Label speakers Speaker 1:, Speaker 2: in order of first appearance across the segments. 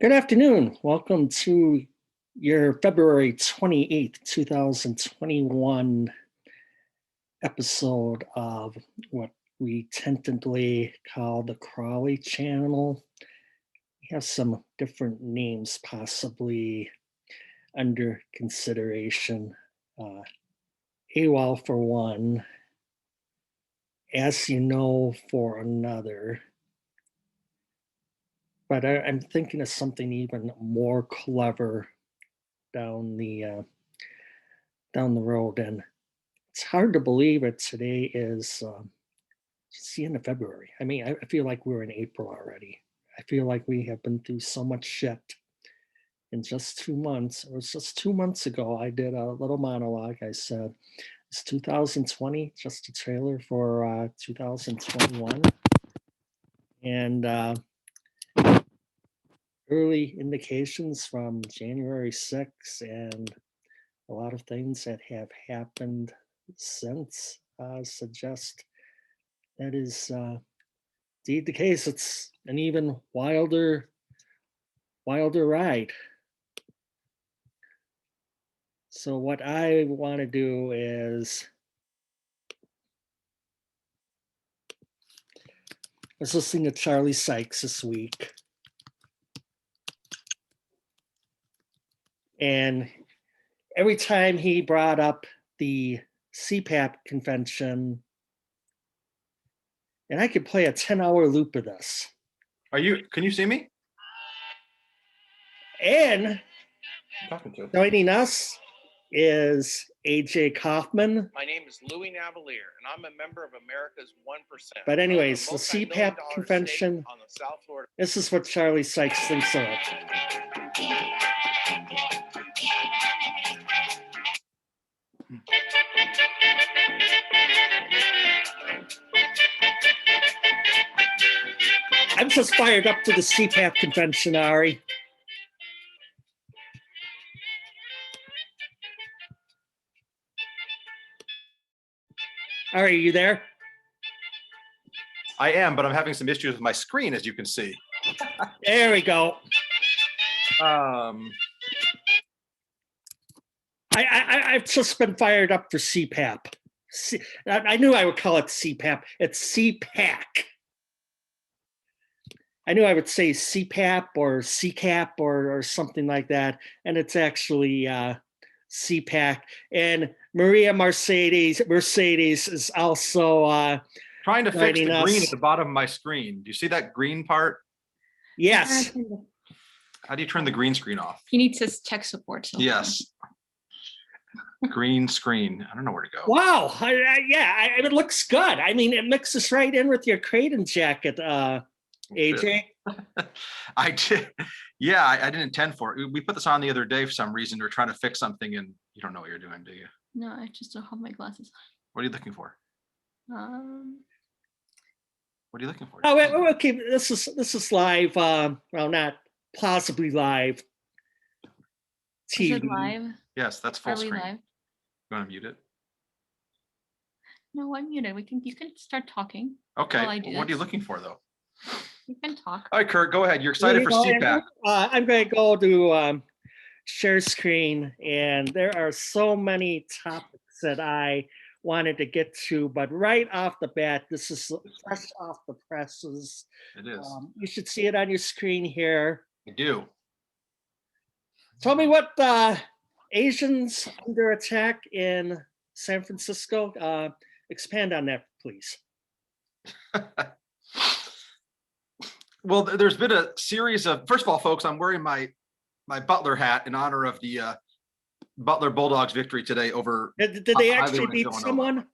Speaker 1: Good afternoon. Welcome to your February 28th, 2021 episode of what we tentatively call the Crowley channel. We have some different names possibly under consideration. AWOL for one, As You Know for another. But I'm thinking of something even more clever down the road, and it's hard to believe it. Today is it's the end of February. I mean, I feel like we're in April already. I feel like we have been through so much shit in just 2 months. It was just 2 months ago. I did a little monologue. I said, "It's 2020, just a trailer for 2021," and early indications from January 6th and a lot of things that have happened since suggest that is indeed the case. It's an even wilder ride. So what I want to do is, I was listening to Charlie Sykes this week, and every time he brought up the CPAC convention, and I could play a 10-hour loop of this.
Speaker 2: Can you see me?
Speaker 1: And
Speaker 2: Talking to.
Speaker 1: joining us is AJ Kaufman.
Speaker 3: My name is Louis Navalier, and I'm a member of America's 1%.
Speaker 1: But anyways, the CPAC convention,
Speaker 3: on the South Florida.
Speaker 1: this is what Charlie Sykes thinks of it. I'm just fired up to the CPAC convention, Ari. Ari, are you there?
Speaker 2: I am, but I'm having some issues with my screen, as you can see.
Speaker 1: There we go. I've just been fired up for CPAP. I knew I would call it CPAP. It's CPAC. I knew I would say CPAP or CCAP or something like that, and it's actually CPAC. And Maria Mercedes is also
Speaker 2: trying to fix the
Speaker 1: us.
Speaker 2: green at the bottom of my screen. Do you see that green part?
Speaker 1: Yes.
Speaker 2: How do you turn the green screen off?
Speaker 4: He needs his tech support.
Speaker 2: Yes. Green screen. I don't know where to go.
Speaker 1: Wow. It looks good. I mean, it mixes right in with your Creighton jacket, AJ.
Speaker 2: I did. Yeah, I didn't intend for it. We put this on the other day for some reason. We're trying to fix something, and you don't know what you're doing, do you?
Speaker 4: No, I just don't have my glasses
Speaker 2: What are you looking for?
Speaker 4: on.
Speaker 2: What are you looking for?
Speaker 1: Oh, okay. This is live. Well, not possibly live.
Speaker 4: Is
Speaker 1: TV.
Speaker 4: it live?
Speaker 2: Yes, that's full
Speaker 4: Are we
Speaker 2: screen.
Speaker 4: live?
Speaker 2: You want to mute it?
Speaker 4: No, I'm muted. You can start talking.
Speaker 2: Okay.
Speaker 4: While I do
Speaker 2: What are you
Speaker 4: this.
Speaker 2: looking for, though?
Speaker 4: You can talk.
Speaker 2: All right, Kurt, go ahead. You're excited for CPAC.
Speaker 1: I'm going to go to share screen, and there are so many topics that I wanted to get to, but right off the bat, this is fresh off the presses.
Speaker 2: It is.
Speaker 1: You should see it on your screen here.
Speaker 2: I do.
Speaker 1: Tell me what Asians under attack in San Francisco. Expand on that, please.
Speaker 2: Well, there's been a series of, first of all, folks, I'm wearing my Butler hat in honor of the Butler Bulldogs victory today over.
Speaker 1: Did they actually beat
Speaker 2: Villanova.
Speaker 1: someone?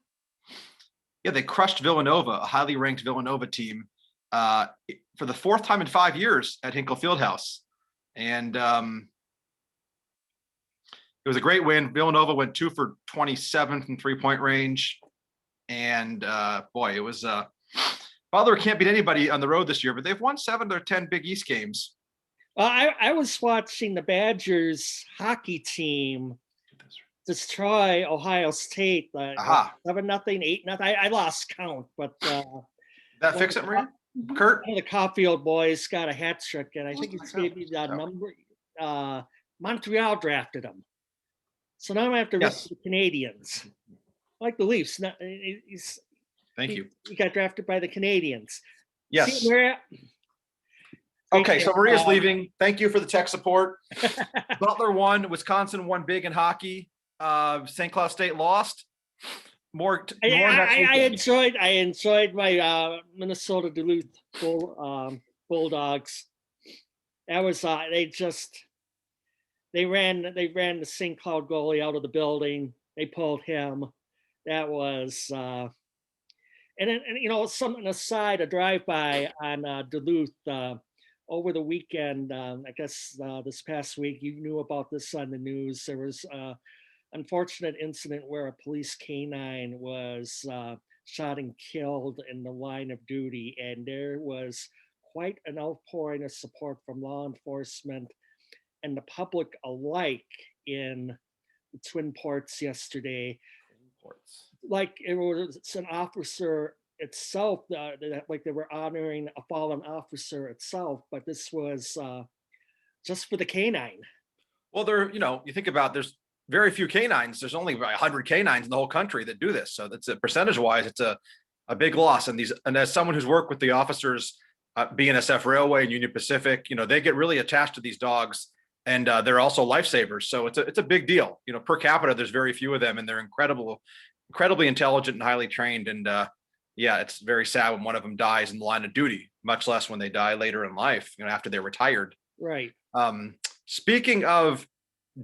Speaker 2: Yeah, they crushed Villanova, a highly ranked Villanova team, for the fourth time in 5 years at Hinkle Fieldhouse. And it was a great win. Villanova went 2 for 27 from 3-point range. And boy, it was Butler can't beat anybody on the road this year, but they've won 7 of their 10 Big East games.
Speaker 1: I was watching the Badgers hockey team destroy Ohio State. 7-0, 8-0. I lost count, but
Speaker 2: that fix it, Maria? Kurt?
Speaker 1: One of the Caulfield boys got a hat trick, and I think
Speaker 4: Oh,
Speaker 1: it's
Speaker 2: my
Speaker 1: maybe the
Speaker 2: God.
Speaker 1: number. Montreal drafted him, so now I have to root
Speaker 2: Yes.
Speaker 1: for the Canadians, like the Leafs. Not,
Speaker 2: Thank you.
Speaker 1: he got drafted by the Canadians.
Speaker 2: Yes.
Speaker 1: See, Maria?
Speaker 2: Okay, so Maria's leaving. Thank you for the tech support. Butler won. Wisconsin won big in hockey. St. Cloud State lost. More next weekend.
Speaker 1: I enjoyed my Minnesota Duluth Bulldogs. That was they ran the St. Cloud goalie out of the building. They pulled him. That was and something aside, a drive-by on Duluth over the weekend. I guess this past week, you knew about this on the news. There was unfortunate incident where a police canine was shot and killed in the line of duty, and there was quite an outpouring of support from law enforcement and the public alike in the Twin Ports yesterday. Like it was an officer itself, like they were honoring a fallen officer itself, but this was just for the canine.
Speaker 2: Well, you think about, there's very few canines. There's only 100 canines in the whole country that do this. So that's percentage-wise, it's a big loss. And as someone who's worked with the officers, BNSF Railway and Union Pacific, they get really attached to these dogs, and they're also lifesavers. So it's a big deal. Per capita, there's very few of them, and they're incredibly intelligent and highly trained. And yeah, it's very sad when one of them dies in the line of duty, much less when they die later in life, after they're retired.
Speaker 1: Right.
Speaker 2: Speaking of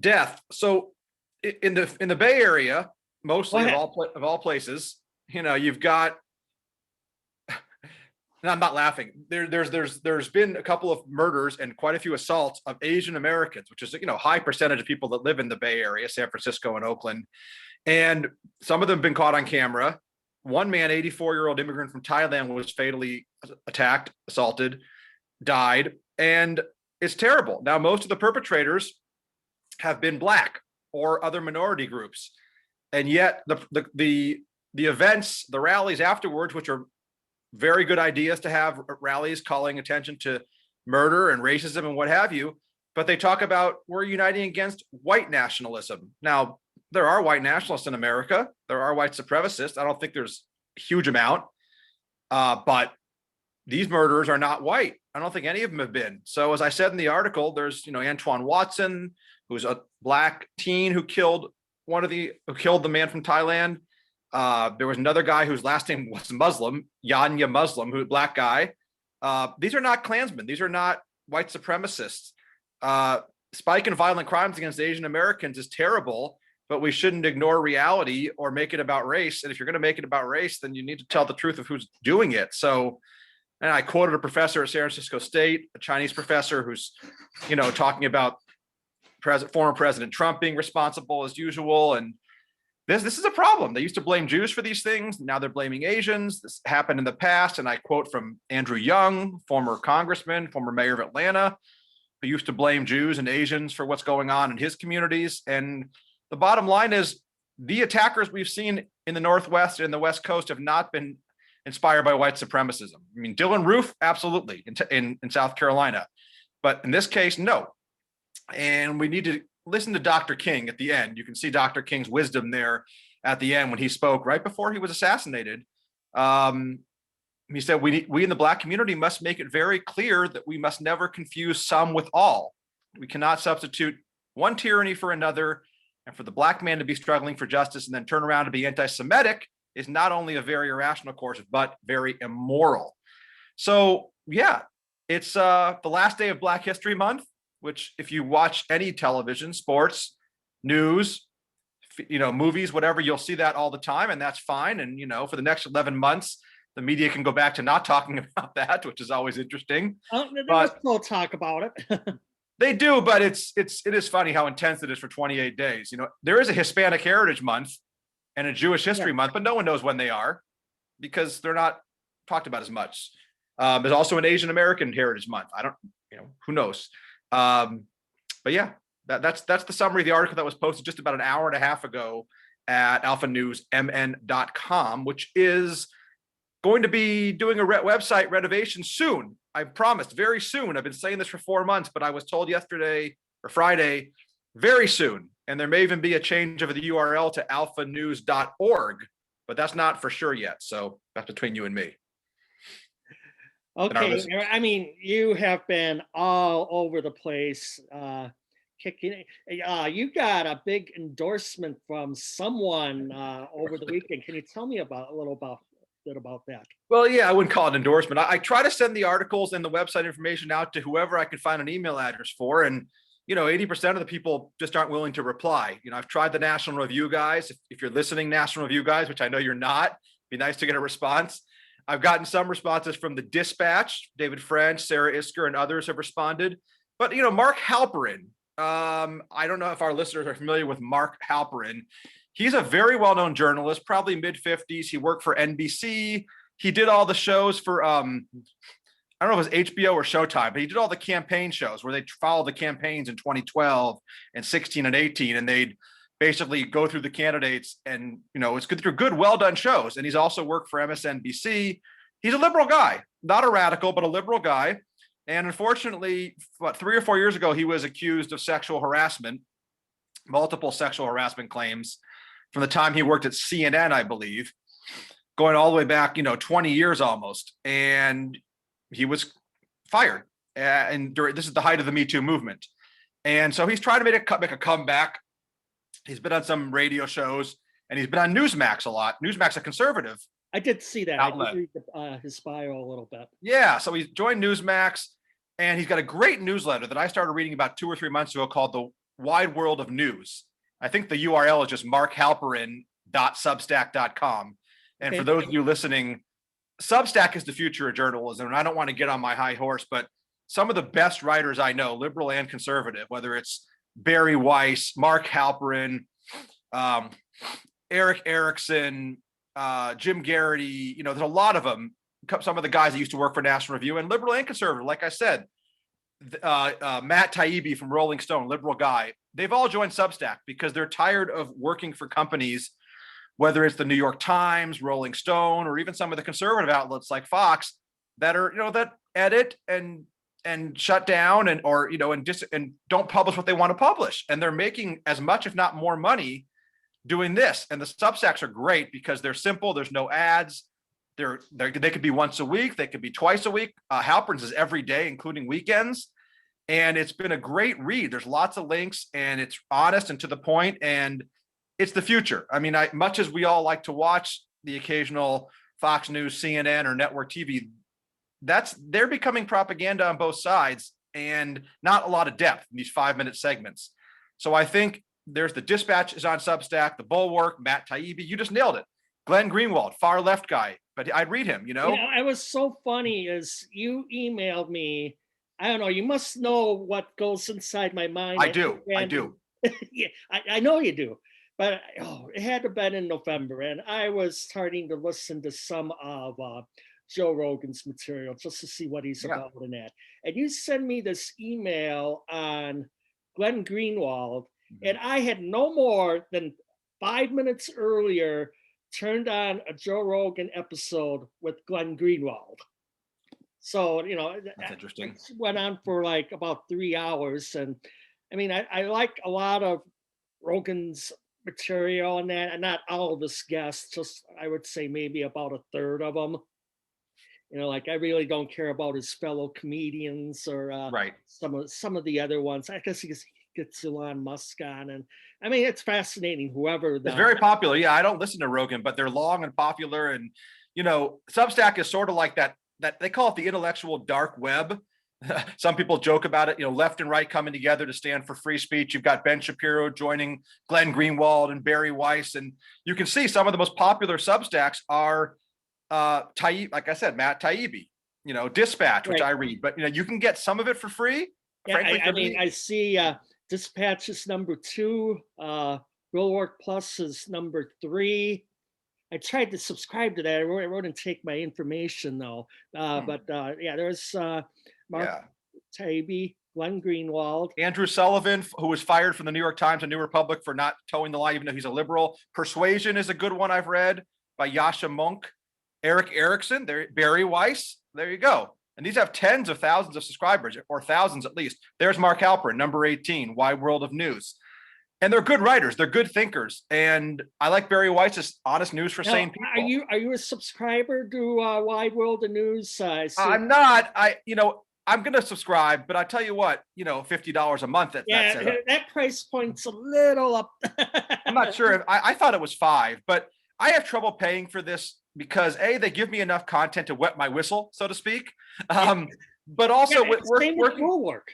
Speaker 2: death, so in the Bay Area, mostly of all places, you've got. And I'm not laughing. There's been a couple of murders and quite a few assaults of Asian Americans, which is high percentage of people that live in the Bay Area, San Francisco and Oakland, and some of them have been caught on camera. One man, 84-year-old immigrant from Thailand, was fatally attacked, assaulted, died, and it's terrible. Now, most of the perpetrators have been Black or other minority groups, and yet the events, the rallies afterwards, which are very good ideas to have rallies calling attention to murder and racism and what have you, but they talk about we're uniting against white nationalism. Now, there are white nationalists in America. There are white supremacists. I don't think there's a huge amount, but these murderers are not white. I don't think any of them have been. So as I said in the article, there's, Antoine Watson, who's a Black teen who killed the man from Thailand. There was another guy whose last name was Muslim, Yanya Muslim, who's a Black guy. These are not Klansmen. These are not white supremacists. Spike in violent crimes against Asian Americans is terrible, but we shouldn't ignore reality or make it about race. And if you're going to make it about race, then you need to tell the truth of who's doing it. So, and I quoted a professor at San Francisco State, a Chinese professor who's, talking about former President Trump being responsible as usual. And this is a problem. They used to blame Jews for these things. Now they're blaming Asians. This happened in the past. And I quote from Andrew Young, former congressman, former mayor of Atlanta, who used to blame Jews and Asians for what's going on in his communities. And the bottom line is the attackers we've seen in the Northwest and the West Coast have not been inspired by white supremacism. I mean, Dylan Roof, absolutely, in South Carolina. But in this case, no. And we need to listen to Dr. King at the end. You can see Dr. King's wisdom there at the end when he spoke right before he was assassinated. He said, we in the Black community must make it very clear that we must never confuse some with all. We cannot substitute one tyranny for another. And for the Black man to be struggling for justice and then turn around to be anti-Semitic is not only a very irrational course, but very immoral. So yeah, it's the last day of Black History Month, which if you watch any television, sports, news, movies, whatever, you'll see that all the time, and that's fine. And, for the next 11 months, the media can go back to not talking about that, which is always interesting.
Speaker 1: They still talk about it.
Speaker 2: They do, but it is funny how intense it is for 28 days. There is a Hispanic Heritage Month and a Jewish History Month, but no one knows when they are because they're not talked about as much. There's also an Asian American Heritage Month. I don't, who knows? But yeah, that's the summary of the article that was posted just about an hour and a half ago at alphanewsmn.com, which is going to be doing a website renovation soon. I promised, very soon. I've been saying this for 4 months, but I was told yesterday or Friday, very soon. And there may even be a change of the URL to alphanews.org, but that's not for sure yet. So that's between you and me.
Speaker 1: Okay, I mean, you have been all over the place. Kicking. You got a big endorsement from someone over the weekend. Can you tell me a little bit about that?
Speaker 2: Well, yeah, I wouldn't call it endorsement. I try to send the articles and the website information out to whoever I can find an email address for. And, 80% of the people just aren't willing to reply. I've tried the National Review guys. If you're listening, National Review guys, which I know you're not, be nice to get a response. I've gotten some responses from the Dispatch. David French, Sarah Isker, and others have responded. But, Mark Halperin, I don't know if our listeners are familiar with Mark Halperin. He's a very well-known journalist, probably mid-50s. He worked for NBC. He did all the shows for, I don't know if it was HBO or Showtime, but he did all the campaign shows where they followed the campaigns in 2012 and 16 and 18, and they'd basically go through the candidates, and it's good through good, well-done shows. And he's also worked for MSNBC. He's a liberal guy, not a radical, but a liberal guy. And unfortunately, 3 or 4 years ago, he was accused of sexual harassment, multiple sexual harassment claims from the time he worked at CNN, I believe, going all the way back, 20 years almost. And he was fired. And this is the height of the Me Too movement. And so he's trying to make a comeback. He's been on some radio shows, and he's been on Newsmax a lot. Newsmax, a conservative.
Speaker 1: I did see that.
Speaker 2: Outlet.
Speaker 1: I did read his bio a little bit.
Speaker 2: Yeah, so he joined Newsmax, and he's got a great newsletter that I started reading about 2 or 3 months ago called The Wide World of News. I think the URL is just markhalperin.substack.com. And for those of you listening, Substack is the future of journalism, and I don't want to get on my high horse, but some of the best writers I know, liberal and conservative, whether it's Barry Weiss, Mark Halperin, Eric Erickson, Jim Garrity, there's a lot of them. Some of the guys that used to work for National Review, and liberal and conservative, like I said, Matt Taibbi from Rolling Stone, liberal guy. They've all joined Substack because they're tired of working for companies, whether it's the New York Times, Rolling Stone, or even some of the conservative outlets like Fox that are, that edit and shut down and don't publish what they want to publish. And they're making as much, if not more money doing this. And the Substacks are great because they're simple. There's no ads. They could be once a week. They could be twice a week. Halperin's is every day, including weekends. And it's been a great read. There's lots of links, and it's honest and to the point, and it's the future. I mean, much as we all like to watch the occasional Fox News, CNN, or network TV, they're becoming propaganda on both sides, and not a lot of depth in these 5-minute segments. So I think there's the Dispatch is on Substack, the Bulwark, Matt Taibbi, you just nailed it. Glenn Greenwald, far left guy, but I'd read him,
Speaker 1: It was so funny is you emailed me. I don't know, you must know what goes inside my mind.
Speaker 2: I do.
Speaker 1: Yeah, I know you do. But it had to have been in November, and I was starting to listen to some of Joe Rogan's material just to see what he's about in that. And you send me this email on Glenn Greenwald, and I had no more than 5 minutes earlier turned on a Joe Rogan episode with Glenn Greenwald. So,
Speaker 2: that's interesting.
Speaker 1: It went on for like about 3 hours. And I mean, I like a lot of Rogan's material and that, and not all of his guests, just I would say maybe about a third of them. Like I really don't care about his fellow comedians or
Speaker 2: right.
Speaker 1: some of the other ones. I guess he gets Elon Musk on, and I mean it's fascinating. It's
Speaker 2: very popular. Yeah, I don't listen to Rogan, but they're long and popular, and Substack is sort of like that they call it the intellectual dark web. Some people joke about it, left and right coming together to stand for free speech. You've got Ben Shapiro joining Glenn Greenwald and Barry Weiss. And you can see some of the most popular Substacks are, like I said, Matt Taibbi, Dispatch, which I read. But, you can get some of it for free.
Speaker 1: Yeah, frankly, I see Dispatch is number 2. Bulwark Plus is number 3. I tried to subscribe to that. I wouldn't take my information, though. But there's... Mark Taibbi, Glenn Greenwald.
Speaker 2: Andrew Sullivan, who was fired from the New York Times and New Republic for not towing the line, even though he's a liberal. Persuasion is a good one I've read by Yasha Monk. Eric Erickson, there, Barry Weiss, there you go. And these have tens of thousands of subscribers, or thousands at least. There's Mark Halperin, number 18, Wide World of News. And they're good writers, they're good thinkers. And I like Barry Weiss's Honest News for
Speaker 1: Now,
Speaker 2: Sane People.
Speaker 1: are you a subscriber to Wide World of News?
Speaker 2: I'm not. I'm going to subscribe, but I tell you what, $50 a month.
Speaker 1: That price point's a little up.
Speaker 2: I'm not sure if I thought it was $5, but I have trouble paying for this because they give me enough content to wet my whistle, so to speak. But also working
Speaker 1: work.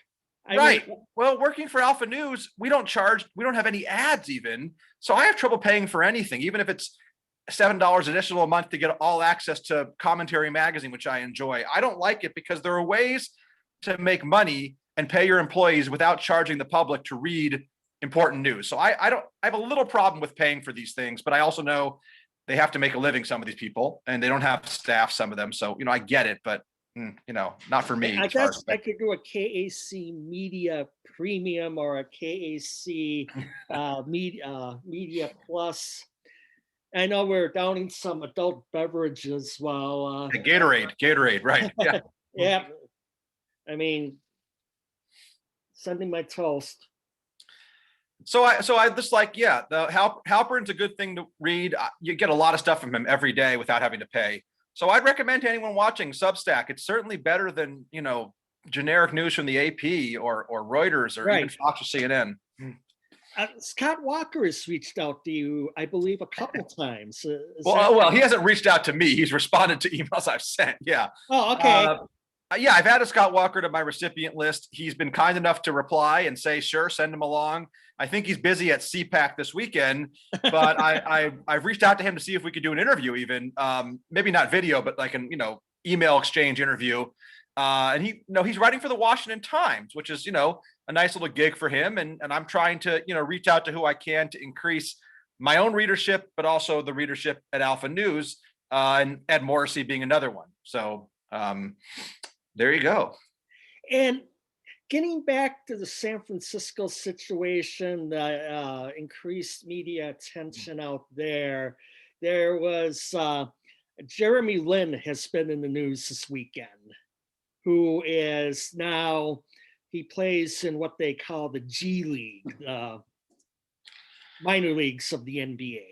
Speaker 2: Working for Alpha News, we don't have any ads even. So I have trouble paying for anything, even if it's $7 additional a month to get all access to Commentary Magazine, which I enjoy. I don't like it because there are ways to make money and pay your employees without charging the public to read important news. So I have a little problem with paying for these things, but I also know they have to make a living, some of these people, and they don't have staff, some of them. So, I get it, but not for me.
Speaker 1: I guess I could do a KAC Media Premium or a KAC Media Plus. I know we're downing some adult beverages while
Speaker 2: Gatorade, right? Yeah.
Speaker 1: Yeah. I mean, sending my toast.
Speaker 2: So I just like, the Halperin's a good thing to read. You get a lot of stuff from him every day without having to pay. So I'd recommend to anyone watching Substack. It's certainly better than, generic news from the AP or Reuters or even Fox or CNN.
Speaker 1: Scott Walker has reached out to you, I believe, a couple times.
Speaker 2: Well, he hasn't reached out to me. He's responded to emails I've sent. Yeah.
Speaker 1: Oh, okay.
Speaker 2: I've added Scott Walker to my recipient list. He's been kind enough to reply and say, sure, send him along. I think he's busy at CPAC this weekend, but I've reached out to him to see if we could do an interview even, maybe not video, but like an, email exchange interview. And he's writing for the Washington Times, which is, a nice little gig for him. And I'm trying to, reach out to who I can to increase my own readership, but also the readership at Alpha News, and Ed Morrissey being another one. So there you go.
Speaker 1: And getting back to the San Francisco situation, the increased media attention out there, there was Jeremy Lin has been in the news this weekend, who is now, he plays in what they call the G League, minor leagues of the NBA.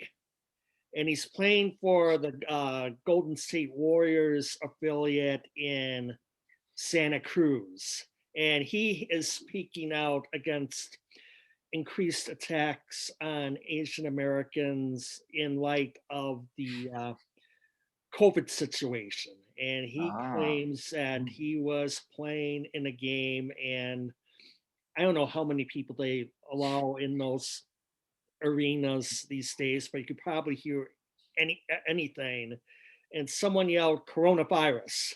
Speaker 1: And he's playing for the Golden State Warriors affiliate in Santa Cruz. And he is speaking out against increased attacks on Asian Americans in light of the COVID situation. And he claims that he was playing in a game, and I don't know how many people they allow in those arenas these days, but you could probably hear anything. And someone yelled coronavirus.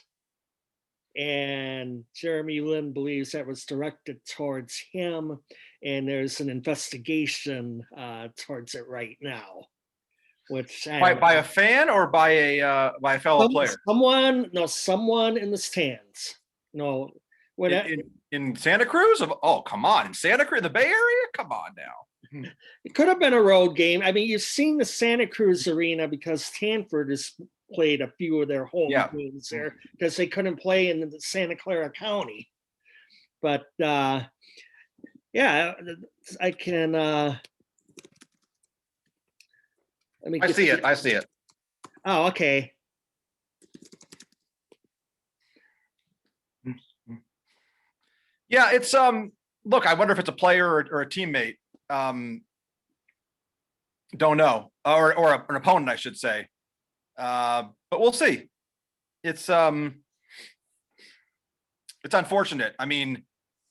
Speaker 1: And Jeremy Lin believes that was directed towards him, and there's an investigation towards it right now. Which
Speaker 2: by a fan or by a fellow player?
Speaker 1: Someone in the stands. No,
Speaker 2: in Santa Cruz? Come on, in Santa Cruz, the Bay Area? Come on now.
Speaker 1: It could have been a road game. I mean, you've seen the Santa Cruz arena because Stanford has played a few of their home games there because they couldn't play in the Santa Clara County. But I can.
Speaker 2: I see it.
Speaker 1: Oh, okay.
Speaker 2: Yeah, it's look, I wonder if it's a player or a teammate. Don't know, or an opponent, I should say. But we'll see. It's unfortunate. I mean,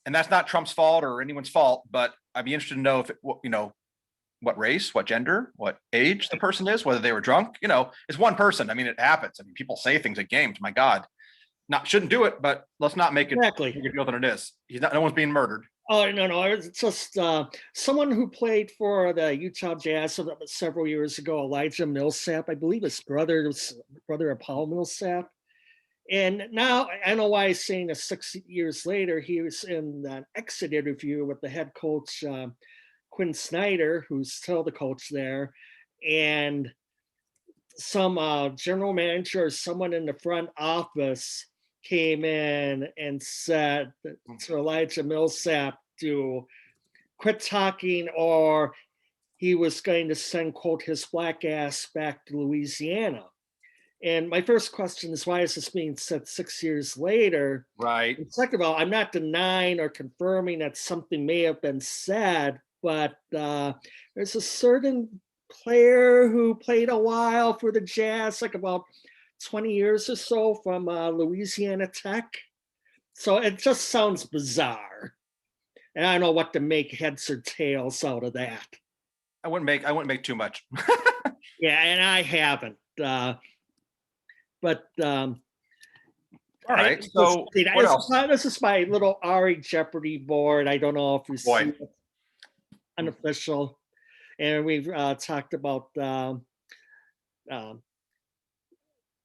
Speaker 2: and that's not Trump's fault or anyone's fault, but I'd be interested to know if what race, what gender, what age the person is, whether they were drunk. It's one person. I mean, it happens. I mean, people say things at games. My God, shouldn't do it, but let's not make it bigger deal than it is. No one's being murdered.
Speaker 1: Oh, no. It's just someone who played for the Utah Jazz several years ago, Elijah Millsap. I believe his brother of Paul Millsap. And now, I don't know why he's saying this 6 years later, he was in an exit interview with the head coach, Quinn Snyder, who's still the coach there. And some general manager or someone in the front office came in and said to Elijah Millsap to quit talking, or he was going to send, quote, his black ass back to Louisiana. And my first question is, why is this being said 6 years later?
Speaker 2: Right.
Speaker 1: And second of all, I'm not denying or confirming that something may have been said, but there's a certain player who played a while for the Jazz, like about 20 years or so, from Louisiana Tech. So it just sounds bizarre. And I don't know what to make heads or tails out of that.
Speaker 2: I wouldn't make too much.
Speaker 1: Yeah, and I haven't. But
Speaker 2: all right. So what else?
Speaker 1: This is my little Ari Jeopardy board. I don't know if you see it. Unofficial. And we've talked about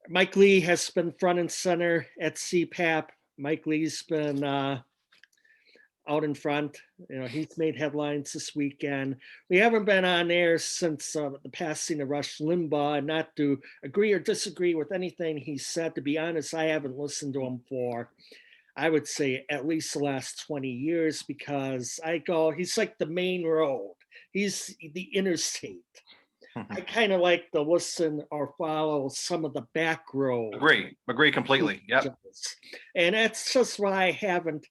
Speaker 1: Mike Lee has been front and center at CPAC. Mike Lee's been out in front. You know, he's made headlines this weekend. We haven't been on air since the passing of Rush Limbaugh, and not to agree or disagree with anything he said. To be honest, I haven't listened to him for, I would say, at least the last 20 years, because he's like the main road. He's the interstate. I kind of like to listen or follow some of the back road.
Speaker 2: Agree completely. Yep.
Speaker 1: And that's just why I haven't.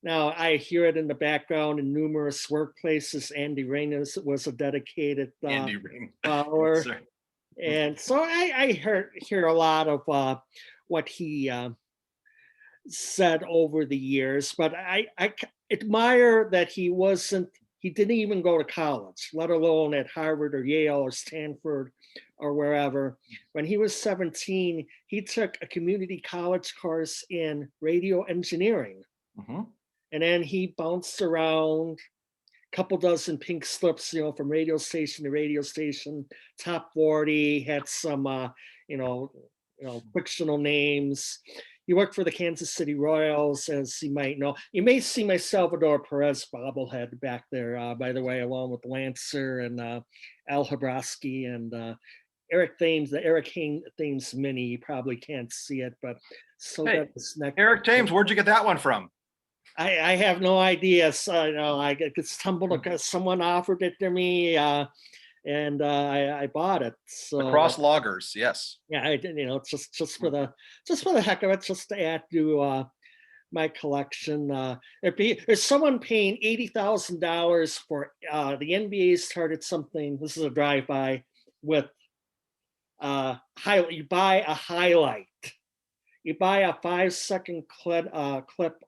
Speaker 1: Now, I hear it in the background in numerous workplaces. Andy Reines was a dedicated follower. Yes, and so I hear a lot of what he said over the years, but I admire that he didn't even go to college, let alone at Harvard or Yale or Stanford or wherever. When he was 17, he took a community college course in radio engineering. Mm-hmm. And then he bounced around, a couple dozen pink slips, from radio station to radio station, top 40, had some, fictional names. He worked for the Kansas City Royals, as you might know. You may see my Salvador Perez bobblehead back there, by the way, along with Lancer and Al Habrowski and Eric Thames, the Eric Thames mini. You probably can't see it, but so
Speaker 2: hey, Eric Thames, where'd you get that one from?
Speaker 1: I have no idea. So, I stumbled across, someone offered it to me, and I bought it. So
Speaker 2: the cross loggers, yes.
Speaker 1: Yeah, I did. Just for the heck of it, just to add to my collection. There's someone paying $80,000 for the NBA started something. This is a drive-by with highlight. You buy a highlight. You buy a 5-second clip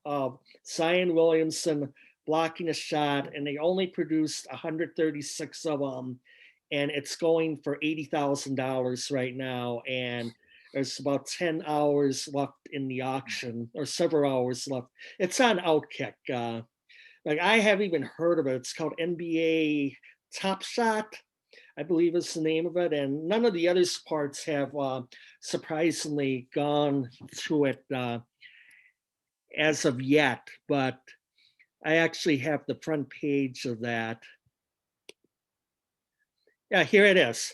Speaker 1: of Zion Williamson blocking a shot, and they only produced 136 of them, and it's going for $80,000 right now. And there's about 10 hours left in the auction, or several hours left. It's on Outkick. I haven't even heard of it. It's called NBA Top Shot, I believe is the name of it. And none of the other parts have surprisingly gone to it as of yet, but I actually have the front page of that. Yeah, here it is.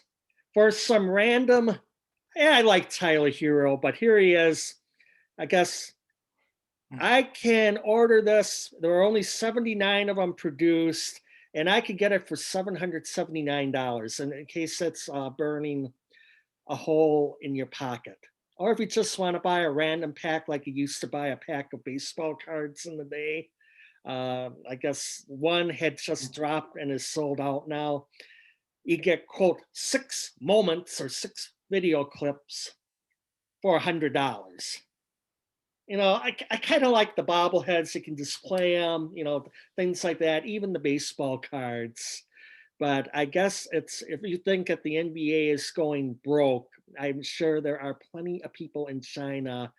Speaker 1: For some random, I like Tyler Hero, but here he is. I guess I can order this. There are only 79 of them produced, and I could get it for $779. And in case that's burning a hole in your pocket. Or if you just want to buy a random pack, like you used to buy a pack of baseball cards in the day. I guess one had just dropped and is sold out now. You get, quote, 6 moments or 6 video clips for $100. I kind of like the bobbleheads. You can display them, things like that, even the baseball cards. But I guess if you think that the NBA is going broke, I'm sure there are plenty of people in China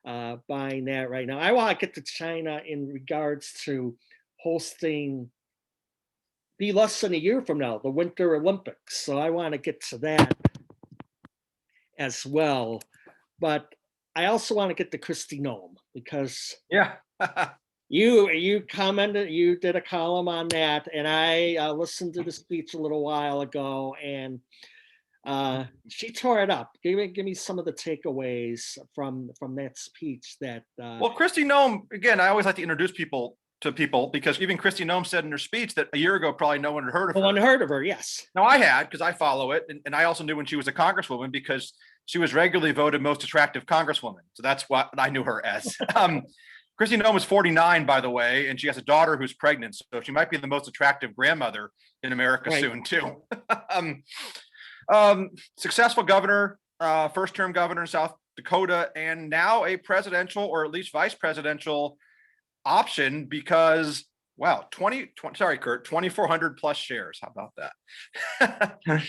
Speaker 1: buying that right now. I want to get to China in regards to hosting, be less than a year from now, the Winter Olympics. So I want to get to that as well. But I also want to get to Kristi Noem, because you commented, you did a column on that, and I listened to the speech a little while ago, and She tore it up. Give me some of the takeaways from that speech. That
Speaker 2: Well, Kristi Noem, again, I always like to introduce people to people because even Kristi Noem said in her speech that a year ago, probably no one had heard of
Speaker 1: no
Speaker 2: her.
Speaker 1: one heard of her. Yes.
Speaker 2: Now I had, because I follow it, and I also knew when she was a congresswoman because she was regularly voted most attractive congresswoman. So that's what I knew her as. Kristi Noem is 49, by the way, and she has a daughter who's pregnant. So she might be the most attractive grandmother in America soon, too. Successful governor, first-term governor in South Dakota, and now a presidential or at least vice presidential option because, wow, 2,400 plus shares. How about that?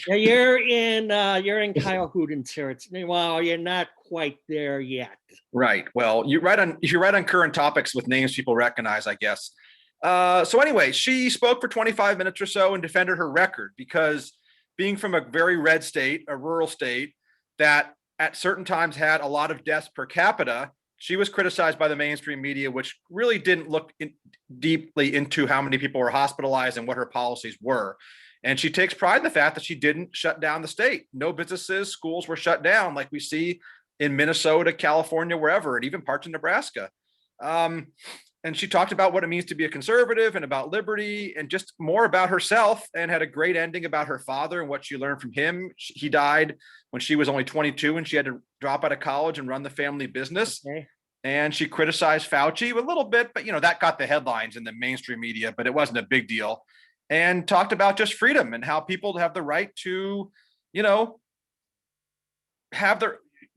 Speaker 1: Yeah, you're in Kyle Hooten territory. Well, you're not quite there yet.
Speaker 2: Right. Well, you write on current topics with names people recognize, I guess. So anyway, she spoke for 25 minutes or so and defended her record because being from a very red state, a rural state that at certain times had a lot of deaths per capita, she was criticized by the mainstream media, which really didn't look deeply into how many people were hospitalized and what her policies were. And she takes pride in the fact that she didn't shut down the state. No businesses, schools were shut down like we see in Minnesota, California, wherever, and even parts of Nebraska. And she talked about what it means to be a conservative and about liberty and just more about herself, and had a great ending about her father and what she learned from him. He died when she was only 22 and she had to drop out of college and run the family business.
Speaker 1: Okay.
Speaker 2: And she criticized Fauci a little bit, but that got the headlines in the mainstream media, but it wasn't a big deal. And talked about just freedom and how people have the right to,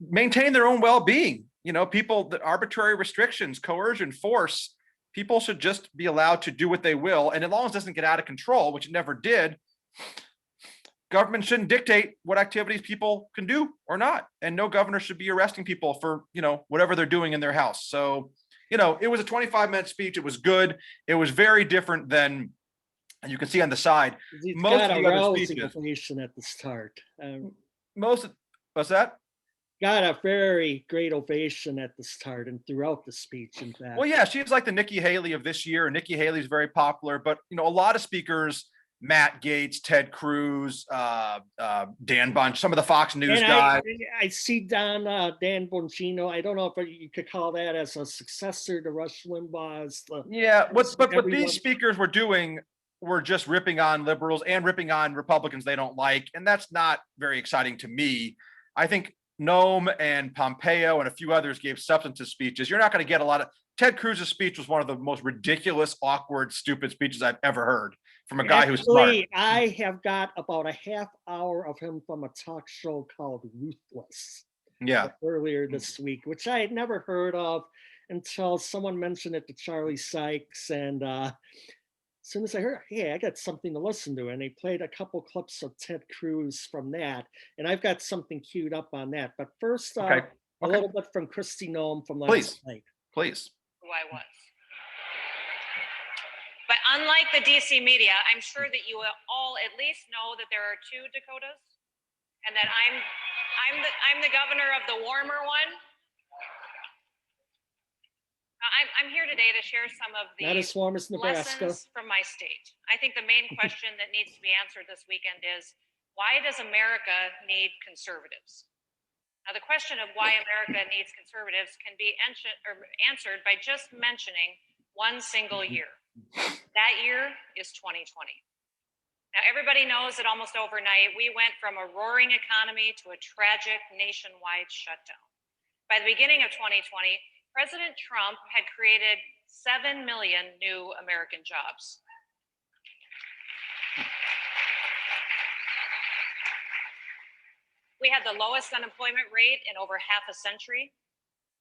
Speaker 2: maintain their own well-being. People, that arbitrary restrictions, coercion, force, people should just be allowed to do what they will. And as long as it doesn't get out of control, which it never did, government shouldn't dictate what activities people can do or not. And no governor should be arresting people for, whatever they're doing in their house. So, it was a 25-minute speech. It was good. It was very different than, you can see on the side,
Speaker 1: He's
Speaker 2: most
Speaker 1: got
Speaker 2: of
Speaker 1: a
Speaker 2: the other
Speaker 1: rousing
Speaker 2: speeches.
Speaker 1: ovation at the start.
Speaker 2: What's that?
Speaker 1: Got a very great ovation at the start and throughout the speech, in fact.
Speaker 2: Well, yeah, she's like the Nikki Haley of this year. Nikki Haley's very popular, but a lot of speakers, Matt Gaetz, Ted Cruz, Dan Bunch, some of the Fox News guys.
Speaker 1: I see Dan Bongino. I don't know if you could call that as a successor to Rush Limbaugh's.
Speaker 2: What these speakers were doing were just ripping on liberals and ripping on Republicans they don't like, and that's not very exciting to me. I think Noem and Pompeo and a few others gave substantive speeches. You're not going to get a lot of. Ted Cruz's speech was one of the most ridiculous, awkward, stupid speeches I've ever heard from a guy who's smart.
Speaker 1: I have got about a half hour of him from a talk show called Ruthless.
Speaker 2: Yeah.
Speaker 1: Earlier this week, which I had never heard of until someone mentioned it to Charlie Sykes. And as soon as I heard, hey, I got something to listen to. And they played a couple clips of Ted Cruz from that. And I've got something queued up on that. But first, a little bit from Kristi Noem from last night.
Speaker 2: Please.
Speaker 5: Who I was. But unlike the DC media, I'm sure that you all at least know that there are 2 Dakotas, and that I'm the governor of the warmer one. I'm here today to share some of the
Speaker 1: Not as warm as Nebraska.
Speaker 5: lessons from my state. I think the main question that needs to be answered this weekend is, why does America need conservatives? Now, the question of why America needs conservatives can be answered by just mentioning one single year. That year is 2020. Now, everybody knows that almost overnight, we went from a roaring economy to a tragic nationwide shutdown. By the beginning of 2020, President Trump had created 7 million new American jobs. We had the lowest unemployment rate in over half a century,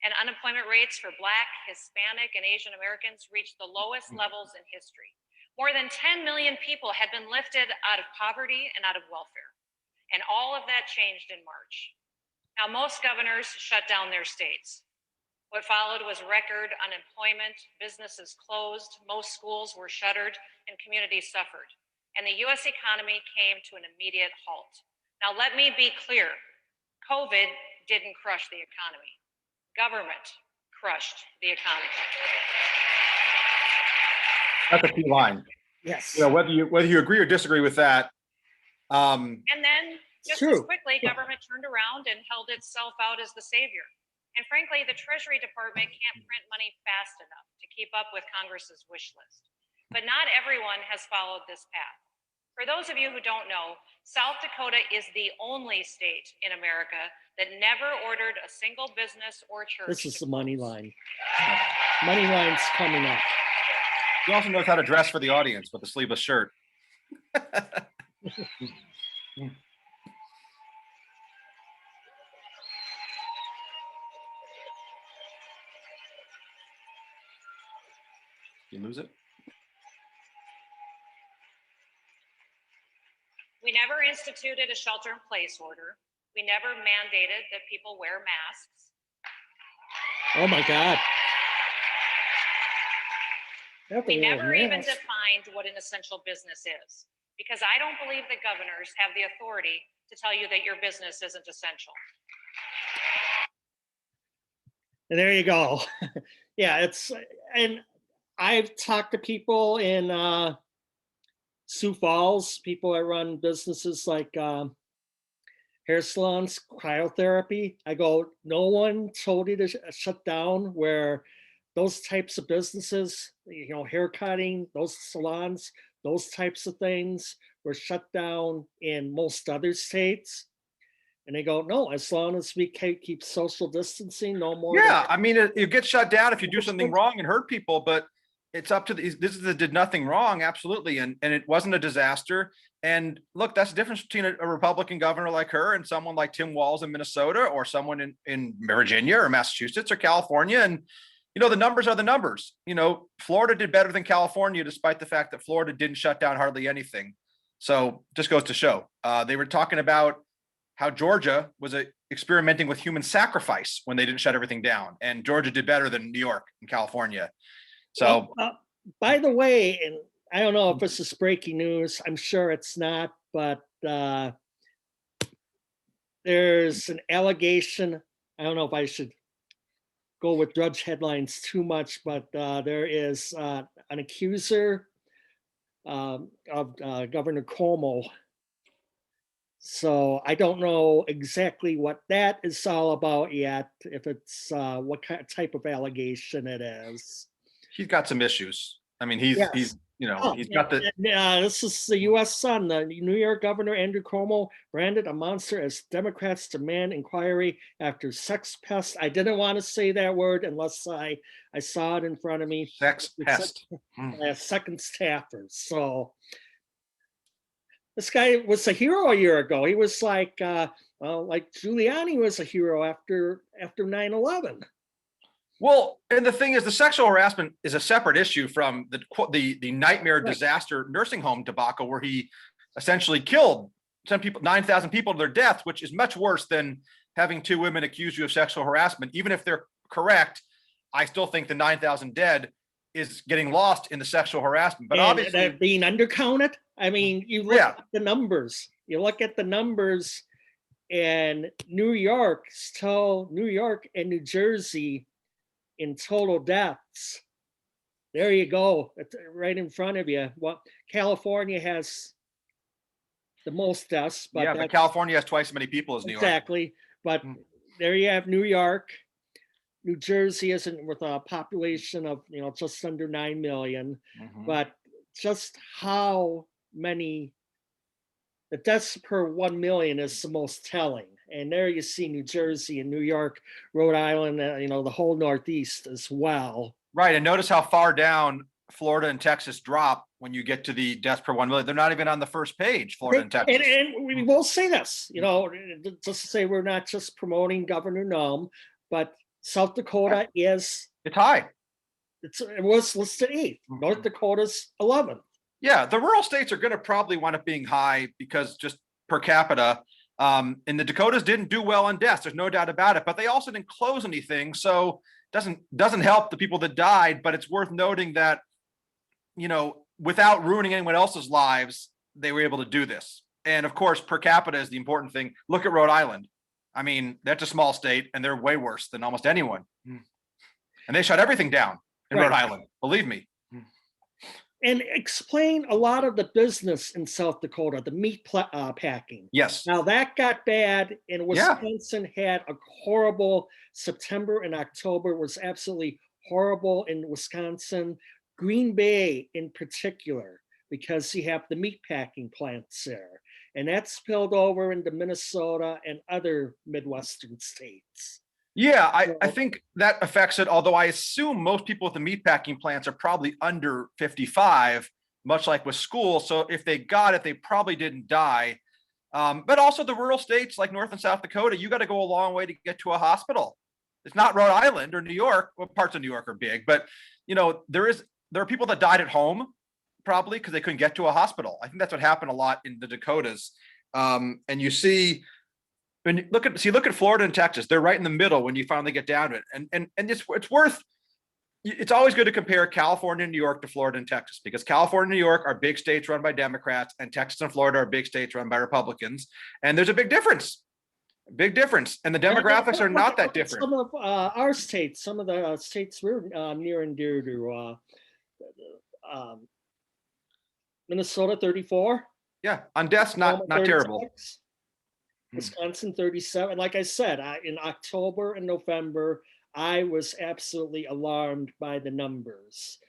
Speaker 5: and unemployment rates for Black, Hispanic, and Asian Americans reached the lowest levels in history. More than 10 million people had been lifted out of poverty and out of welfare, and all of that changed in March. Now, most governors shut down their states. What followed was record unemployment, businesses closed, most schools were shuttered, and communities suffered. And the US economy came to an immediate halt. Now, let me be clear, COVID didn't crush the economy. Government crushed the economy.
Speaker 2: That's a key line.
Speaker 1: Yes.
Speaker 2: Whether you agree or disagree with that.
Speaker 5: And then Just
Speaker 1: true.
Speaker 5: as quickly, government turned around and held itself out as the savior. And frankly, the Treasury Department can't print money fast enough to keep up with Congress's wish list. But not everyone has followed this path. For those of you who don't know, South Dakota is the only state in America that never ordered a single business or church.
Speaker 1: This is
Speaker 5: to
Speaker 1: the money
Speaker 5: close.
Speaker 1: line. Money line's coming up.
Speaker 2: He also knows how to dress for the audience with a sleeveless shirt. You lose it?
Speaker 5: We never instituted a shelter-in-place order. We never mandated that people wear masks.
Speaker 1: Oh my God. They have to
Speaker 5: We
Speaker 1: wear a
Speaker 5: never even
Speaker 1: mask.
Speaker 5: defined what an essential business is, because I don't believe that governors have the authority to tell you that your business isn't essential.
Speaker 1: And there you go. Yeah, and I've talked to people in Sioux Falls, people that run businesses like hair salons, cryotherapy. I go, no one told you to shut down, where those types of businesses, hair cutting, those salons, those types of things were shut down in most other states. And they go, no, as long as we keep social distancing, no more.
Speaker 2: Yeah, I mean, you get shut down if you do something wrong and hurt people, but it's up to this is the did nothing wrong, absolutely, and it wasn't a disaster. And look, that's the difference between a Republican governor like her and someone like Tim Walz in Minnesota, or someone in Virginia or Massachusetts or California. And the numbers are the numbers. Florida did better than California, despite the fact that Florida didn't shut down hardly anything. So just goes to show. They were talking about how Georgia was experimenting with human sacrifice when they didn't shut everything down, and Georgia did better than New York and California. So,
Speaker 1: by the way, and I don't know if this is breaking news. I'm sure it's not, but there's an allegation. I don't know if I should go with Drudge headlines too much, but there is an accuser of Governor Cuomo. So I don't know exactly what that is all about yet, if it's what type of allegation it is.
Speaker 2: he's got some issues. I mean, he's
Speaker 1: Yes.
Speaker 2: he's got the
Speaker 1: This is the U.S. Sun. The New York Governor Andrew Cuomo branded a monster as Democrats demand inquiry after sex pest. I didn't want to say that word unless I saw it in front of me.
Speaker 2: sex pest.
Speaker 1: Second staffers. So this guy was a hero a year ago. He was like Giuliani was a hero after 9/11.
Speaker 2: Well, and the thing is, the sexual harassment is a separate issue from the nightmare disaster nursing home debacle, where he essentially killed 9,000 people to their death, which is much worse than having two women accuse you of sexual harassment. Even if they're correct, I still think the 9,000 dead is getting lost in the sexual harassment. But obviously,
Speaker 1: being undercounted. I mean, you look at the numbers. You look at the numbers, and New York and New Jersey in total deaths. There you go, it's right in front of you. Well, California has the most deaths, but
Speaker 2: California has twice as many people as New York.
Speaker 1: Exactly, but there you have New York. New Jersey isn't, with a population of just under 9 million, but just how many, the deaths per 1 million is the most telling. And there you see New Jersey and New York, Rhode Island, the whole Northeast as well.
Speaker 2: Right, and notice how far down Florida and Texas drop when you get to the deaths per 1 million. They're not even on the first page, Florida and Texas.
Speaker 1: And we will say this, just to say we're not just promoting Governor Nome, but South Dakota it's
Speaker 2: high.
Speaker 1: It was listed 8th. North Dakota's 11th.
Speaker 2: Yeah, the rural states are going to probably wind up being high because just per capita. And the Dakotas didn't do well on deaths. There's no doubt about it, but they also didn't close anything. So doesn't help the people that died, but it's worth noting that, without ruining anyone else's lives, they were able to do this. And of course, per capita is the important thing. Look at Rhode Island. I mean, that's a small state and they're way worse than almost anyone. And they shut everything down in Rhode Island, believe me.
Speaker 1: and explain a lot of the business in South Dakota, the meat packing.
Speaker 2: Yes.
Speaker 1: Now that got bad, and
Speaker 2: Yeah.
Speaker 1: Wisconsin had a horrible September and October was absolutely horrible in Wisconsin. Green Bay in particular, because you have the meat packing plants there. And that spilled over into Minnesota and other Midwestern states.
Speaker 2: Yeah, I think that affects it, although I assume most people with the meatpacking plants are probably under 55, much like with school. So if they got it, they probably didn't die. But also the rural states like North and South Dakota, you got to go a long way to get to a hospital. It's not Rhode Island or New York. Well, parts of New York are big, but there are people that died at home probably because they couldn't get to a hospital. I think that's what happened a lot in the Dakotas. And you see, when you look at Florida and Texas, they're right in the middle when you finally get down to it. And it's always good to compare California and New York to Florida and Texas, because California and New York are big states run by Democrats, and Texas and Florida are big states run by Republicans. And there's a big difference. And the demographics are not that different.
Speaker 1: Some of our states, some of the states we're near and dear to, Minnesota 34.
Speaker 2: Yeah, on deaths, not terrible.
Speaker 1: Wisconsin 37. Like I said, in October and November, I was absolutely alarmed by the numbers.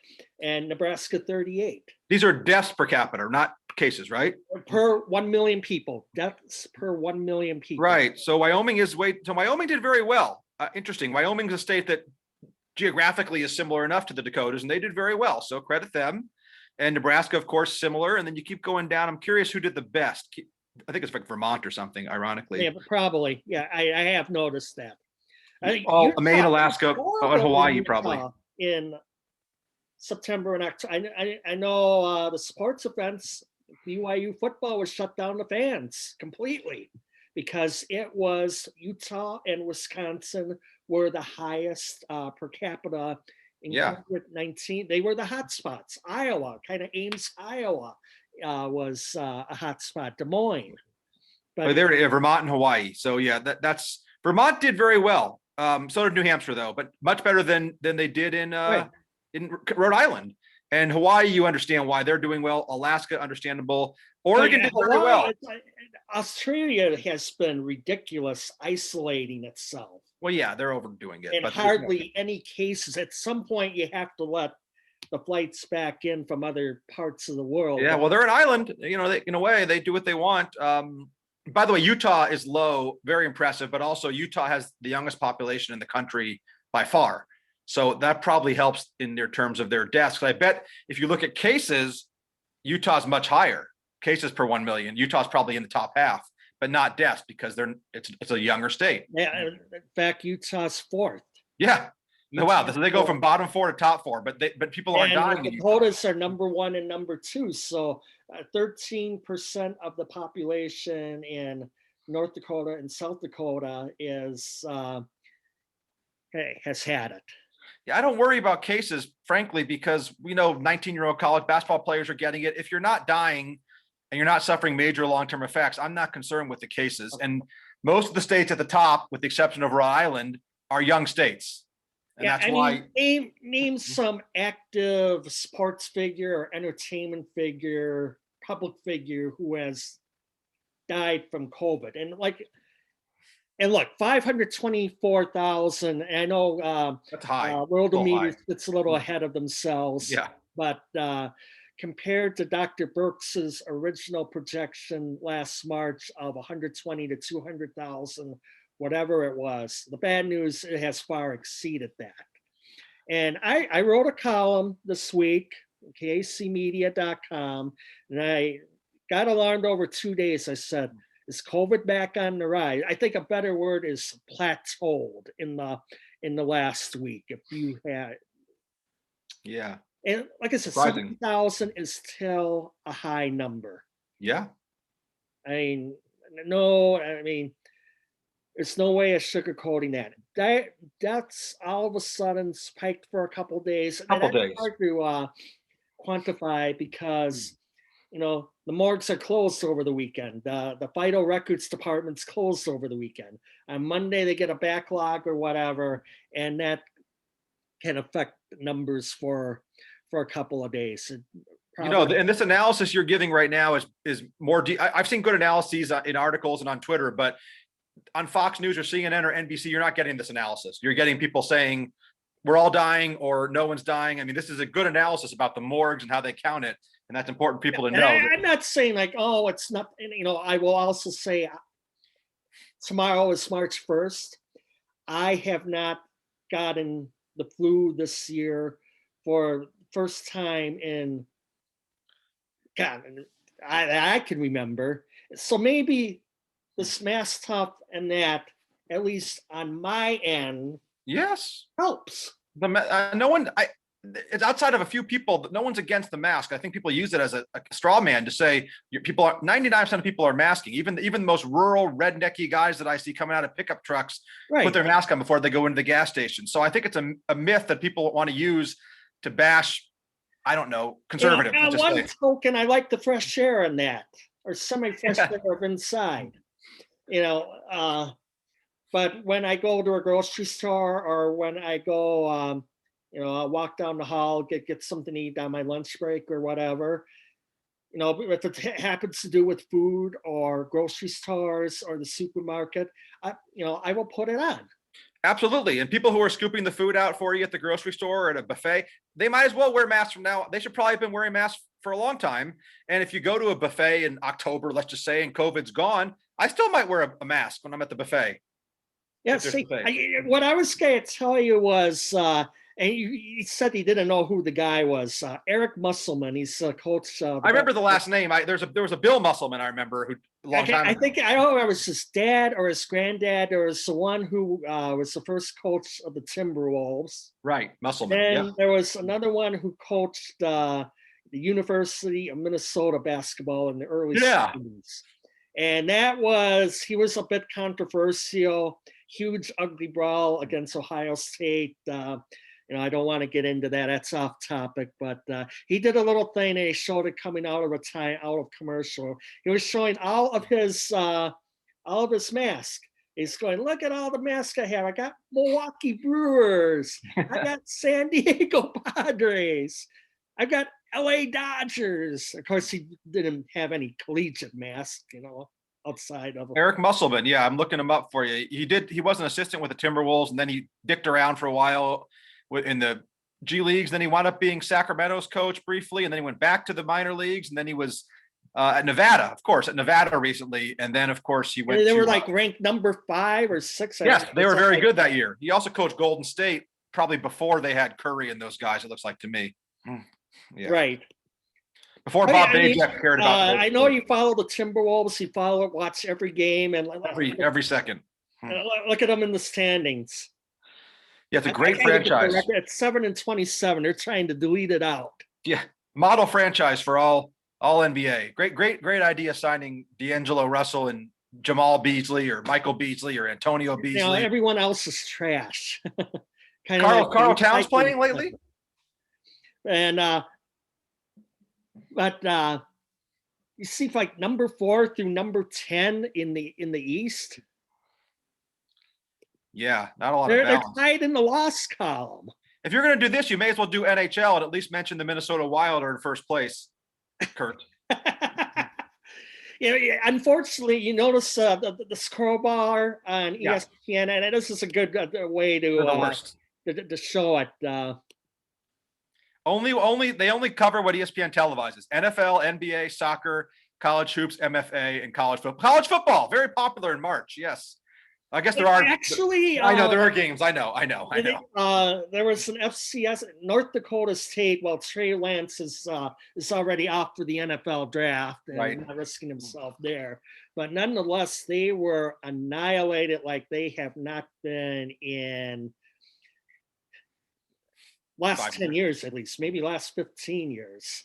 Speaker 1: And Nebraska 38.
Speaker 2: These are deaths per capita, not cases, right?
Speaker 1: Per 1 million people. Deaths per 1 million people.
Speaker 2: Right. So Wyoming did very well. Interesting. Wyoming's a state that geographically is similar enough to the Dakotas, and they did very well. So credit them. And Nebraska, of course, similar. And then you keep going down. I'm curious who did the best. I think it's like Vermont or something, ironically.
Speaker 1: Yeah, probably. Yeah, I have noticed that.
Speaker 2: Maine, Alaska, and Hawaii, probably.
Speaker 1: In September and October. I know the sports events, BYU football was shut down to fans completely because it was Utah and Wisconsin were the highest per capita in COVID-19. They were the hot spots. Iowa, kind of Ames, Iowa was a hot spot. Des Moines. But
Speaker 2: Vermont and Hawaii. So yeah, that's Vermont did very well. So did New Hampshire though, but much better than they did in Rhode Island. And Hawaii, you understand why they're doing well. Alaska, understandable. Oregon did very well.
Speaker 1: Australia has been ridiculous isolating itself.
Speaker 2: Well, yeah, they're overdoing it.
Speaker 1: And hardly any cases. At some point, you have to let the flights back in from other parts of the world.
Speaker 2: Yeah, well, they're an island. In a way, they do what they want. By the way, Utah is low, very impressive, but also Utah has the youngest population in the country by far. So that probably helps in their terms of their deaths. I bet if you look at cases, Utah's much higher. Cases per 1 million. Utah's probably in the top half, but not deaths because it's a younger state.
Speaker 1: Yeah, in fact, Utah's fourth.
Speaker 2: Yeah. No, wow. So they go from bottom 4 to top 4, but people aren't dying.
Speaker 1: The Dakotas are number 1 and number 2. So 13% of the population in North Dakota and South Dakota has had it.
Speaker 2: Yeah, I don't worry about cases, frankly, because we know 19-year-old college basketball players are getting it. If you're not dying and you're not suffering major long-term effects, I'm not concerned with the cases. And most of the states at the top, with the exception of Rhode Island, are young states. And that's why.
Speaker 1: Name some active sports figure or entertainment figure, public figure who has died from COVID. And look, 524,000. I know
Speaker 2: that's high.
Speaker 1: World Media gets a little ahead of themselves.
Speaker 2: Yeah.
Speaker 1: But compared to Dr. Birx's original projection last March of 120 to 200,000, whatever it was, the bad news, it has far exceeded that. And I wrote a column this week, kacmedia.com, and I got alarmed over 2 days. I said, is COVID back on the rise? I think a better word is plateaued in the last week. If you had,
Speaker 2: yeah,
Speaker 1: and like I said, 70,000 is still a high number.
Speaker 2: Yeah,
Speaker 1: there's no way of sugarcoating that. Deaths all of a sudden spiked for a couple of days. Hard to quantify because the morgues are closed over the weekend. The vital records department's closed over the weekend. On Monday, they get a backlog or whatever, and that can affect numbers for a couple of days.
Speaker 2: And this analysis you're giving right now is more I've seen good analyses in articles and on Twitter, but on Fox News or CNN or NBC, you're not getting this analysis. You're getting people saying we're all dying or no one's dying. I mean, this is a good analysis about the morgues and how they count it. And that's important for people to know.
Speaker 1: I'm not saying like, oh, it's not, I will also say tomorrow is March 1st. I have not gotten the flu this year for first time in, God, I can remember. So maybe this mask stuff and that, at least on my end,
Speaker 2: yes,
Speaker 1: helps.
Speaker 2: It's outside of a few people. No one's against the mask. I think people use it as a straw man to say 99% of people are masking. Even the most rural rednecky guys that I see coming out of pickup trucks put their mask on before they go into the gas station. So I think it's a myth that people want to use to bash, I don't know, conservative.
Speaker 1: On one token, I like the fresh air in that, or semi-fresh air inside. But when I go to a grocery store or when I go, I'll walk down the hall, get something to eat on my lunch break or whatever. If it happens to do with food or grocery stores or the supermarket, I will put it on.
Speaker 2: Absolutely. And people who are scooping the food out for you at the grocery store or at a buffet, they might as well wear masks from now. They should probably have been wearing masks for a long time. And if you go to a buffet in October, let's just say, and COVID's gone, I still might wear a mask when I'm at the buffet.
Speaker 1: Yeah, see, what I was going to tell you was, and he said he didn't know who the guy was. Eric Musselman. He's a coach.
Speaker 2: I remember the last name. There was a Bill Musselman I remember who a long time ago.
Speaker 1: I don't know if it was his dad or his granddad, or was the one who was the first coach of the Timberwolves.
Speaker 2: Right, Musselman.
Speaker 1: And there was another one who coached the University of Minnesota basketball in the early 70s. And he was a bit controversial. Huge ugly brawl against Ohio State. I don't want to get into that. That's off topic, but he did a little thing and he showed it coming out of commercial. He was showing all of his masks. He's going, look at all the masks I have. I got Milwaukee Brewers. I got San Diego Padres. I got LA Dodgers. Of course, he didn't have any collegiate masks, outside of
Speaker 2: Eric Musselman. Yeah, I'm looking him up for you. He was an assistant with the Timberwolves, and then he dicked around for a while in the G Leagues. Then he wound up being Sacramento's coach briefly, and then he went back to the minor leagues, and then he was at Nevada recently. And then, of course, he went.
Speaker 1: They were ranked number 5 or 6.
Speaker 2: Yes, they were very good that year. He also coached Golden State probably before they had Curry and those guys. It looks like to me. Yeah.
Speaker 1: Right.
Speaker 2: Before Bob Bajek cared about.
Speaker 1: I know you follow the Timberwolves. You watch every game and
Speaker 2: every second.
Speaker 1: Look at them in the standings.
Speaker 2: Yeah, it's a great franchise.
Speaker 1: It's 7-27. They're trying to delete it out.
Speaker 2: Yeah, model franchise for all NBA. Great idea signing D'Angelo Russell and Jamal Beasley or Michael Beasley or Antonio Beasley.
Speaker 1: Everyone else is trash.
Speaker 2: Carl Towns playing lately.
Speaker 1: And but you see, number 4 through number 10 in the East.
Speaker 2: Yeah, not a lot
Speaker 1: of
Speaker 2: balance.
Speaker 1: They're tied in the loss column.
Speaker 2: If you're going to do this, you may as well do NHL and at least mention the Minnesota Wild are in first place, Kurt.
Speaker 1: Unfortunately, you notice the scroll bar on ESPN, and this is a good way to show it.
Speaker 2: They only cover what ESPN televises: NFL, NBA, soccer, college hoops, MFA, and college football. College football, very popular in March. Yes, I guess there are.
Speaker 1: Actually,
Speaker 2: I know there are games. I know.
Speaker 1: There was an FCS North Dakota State. Well, Trey Lance is already off for the NFL draft and not risking himself there. But nonetheless, they were annihilated like they have not been in last 10 years, at least, maybe last 15 years.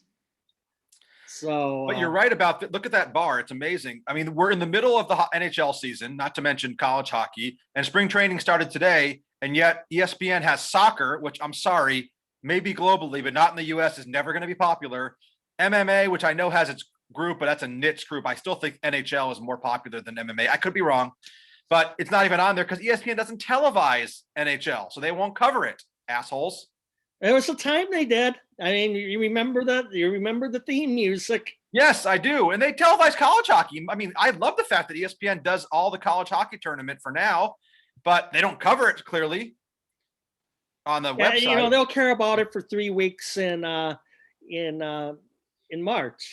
Speaker 1: So,
Speaker 2: but you're right about look at that bar. It's amazing. I mean, we're in the middle of the NHL season, not to mention college hockey, and spring training started today. And yet ESPN has soccer, which I'm sorry, maybe globally, but not in the US, is never going to be popular. MMA, which I know has its group, but that's a niche group. I still think NHL is more popular than MMA. I could be wrong, but it's not even on there because ESPN doesn't televise NHL. So they won't cover it, assholes.
Speaker 1: There was a time they did. I mean, you remember that? You remember the theme music?
Speaker 2: Yes, I do. And they televise college hockey. I mean, I love the fact that ESPN does all the college hockey tournament for now, but they don't cover it clearly on the
Speaker 1: Yeah,
Speaker 2: website.
Speaker 1: you know, they'll care about it for 3 weeks in March.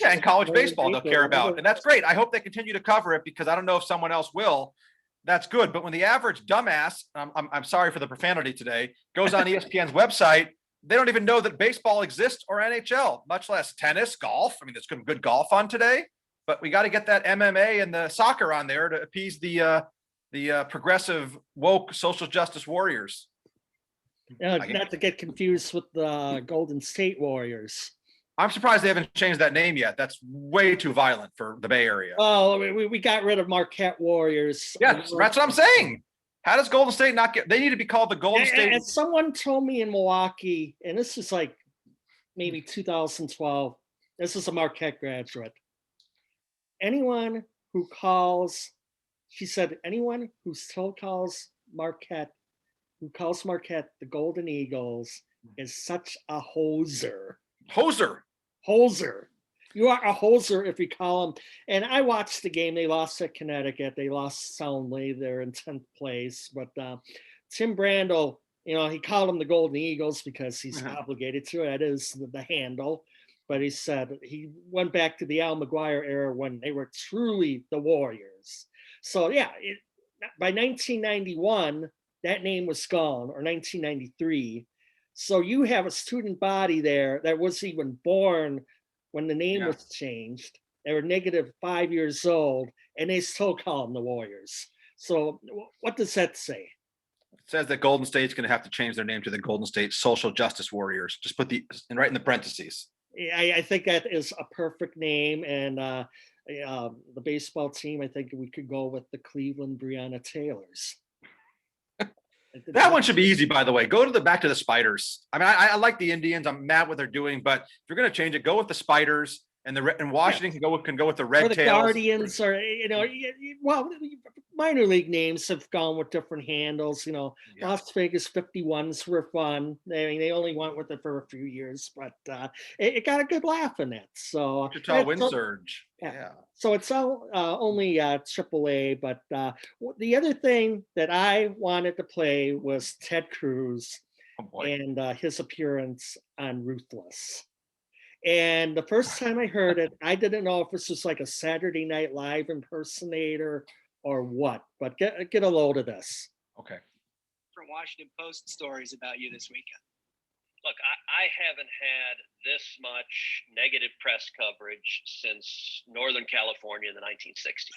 Speaker 2: Yeah, and college baseball they'll care about. And that's great. I hope they continue to cover it because I don't know if someone else will. That's good. But when the average dumbass, I'm sorry for the profanity today, goes on ESPN's website, they don't even know that baseball exists or NHL, much less tennis, golf. I mean, there's good golf on today, but we got to get that MMA and the soccer on there to appease the progressive, woke, social justice warriors.
Speaker 1: Not to get confused with the Golden State Warriors.
Speaker 2: I'm surprised they haven't changed that name yet. That's way too violent for the Bay Area.
Speaker 1: Oh, we got rid of Marquette Warriors.
Speaker 2: Yeah, that's what I'm saying. How does Golden State not get? They need to be called the Golden State.
Speaker 1: And someone told me in Milwaukee, and this is like maybe 2012. This is a Marquette graduate. Anyone who calls, she said, anyone who still calls Marquette the Golden Eagles is such a hoser. Hoser. You are a hoser if you call them. And I watched the game. They lost at Connecticut. They lost soundly. They're in 10th place. But Tim Brandel, you know, he called them the Golden Eagles because he's obligated to. That is the handle. But he said he went back to the Al McGuire era when they were truly the Warriors. So, yeah, by 1991, that name was gone, or 1993. So you have a student body there that was even born when the name was changed. They were -5 years old, and they still call them the Warriors. So what does that say?
Speaker 2: It says that Golden State's going to have to change their name to the Golden State Social Justice Warriors. Just put right in the parentheses.
Speaker 1: I think that is a perfect name. And the baseball team, I think we could go with the Cleveland Breonna Taylors.
Speaker 2: That one should be easy, by the way. Go back to the Spiders. I mean, I like the Indians. I'm mad what they're doing, but if you're going to change it, go with the Spiders. And Washington can go with the Red
Speaker 1: Tails. Or the
Speaker 2: Tails.
Speaker 1: Guardians, or well, minor league names have gone with different handles. Las Vegas 51s were fun. They only went with it for a few years, but it got a good laugh in it. So
Speaker 2: Wichita Wind Surge. Yeah.
Speaker 1: So it's only AAA, but the other thing that I wanted to play was Ted Cruz and his appearance on Ruthless. And the first time I heard it, I didn't know if this was like a Saturday Night Live impersonator or what, but get a load of this.
Speaker 2: Okay.
Speaker 6: From Washington Post stories about you this weekend.
Speaker 7: Look, I haven't had this much negative press coverage since Northern California in the 1960s.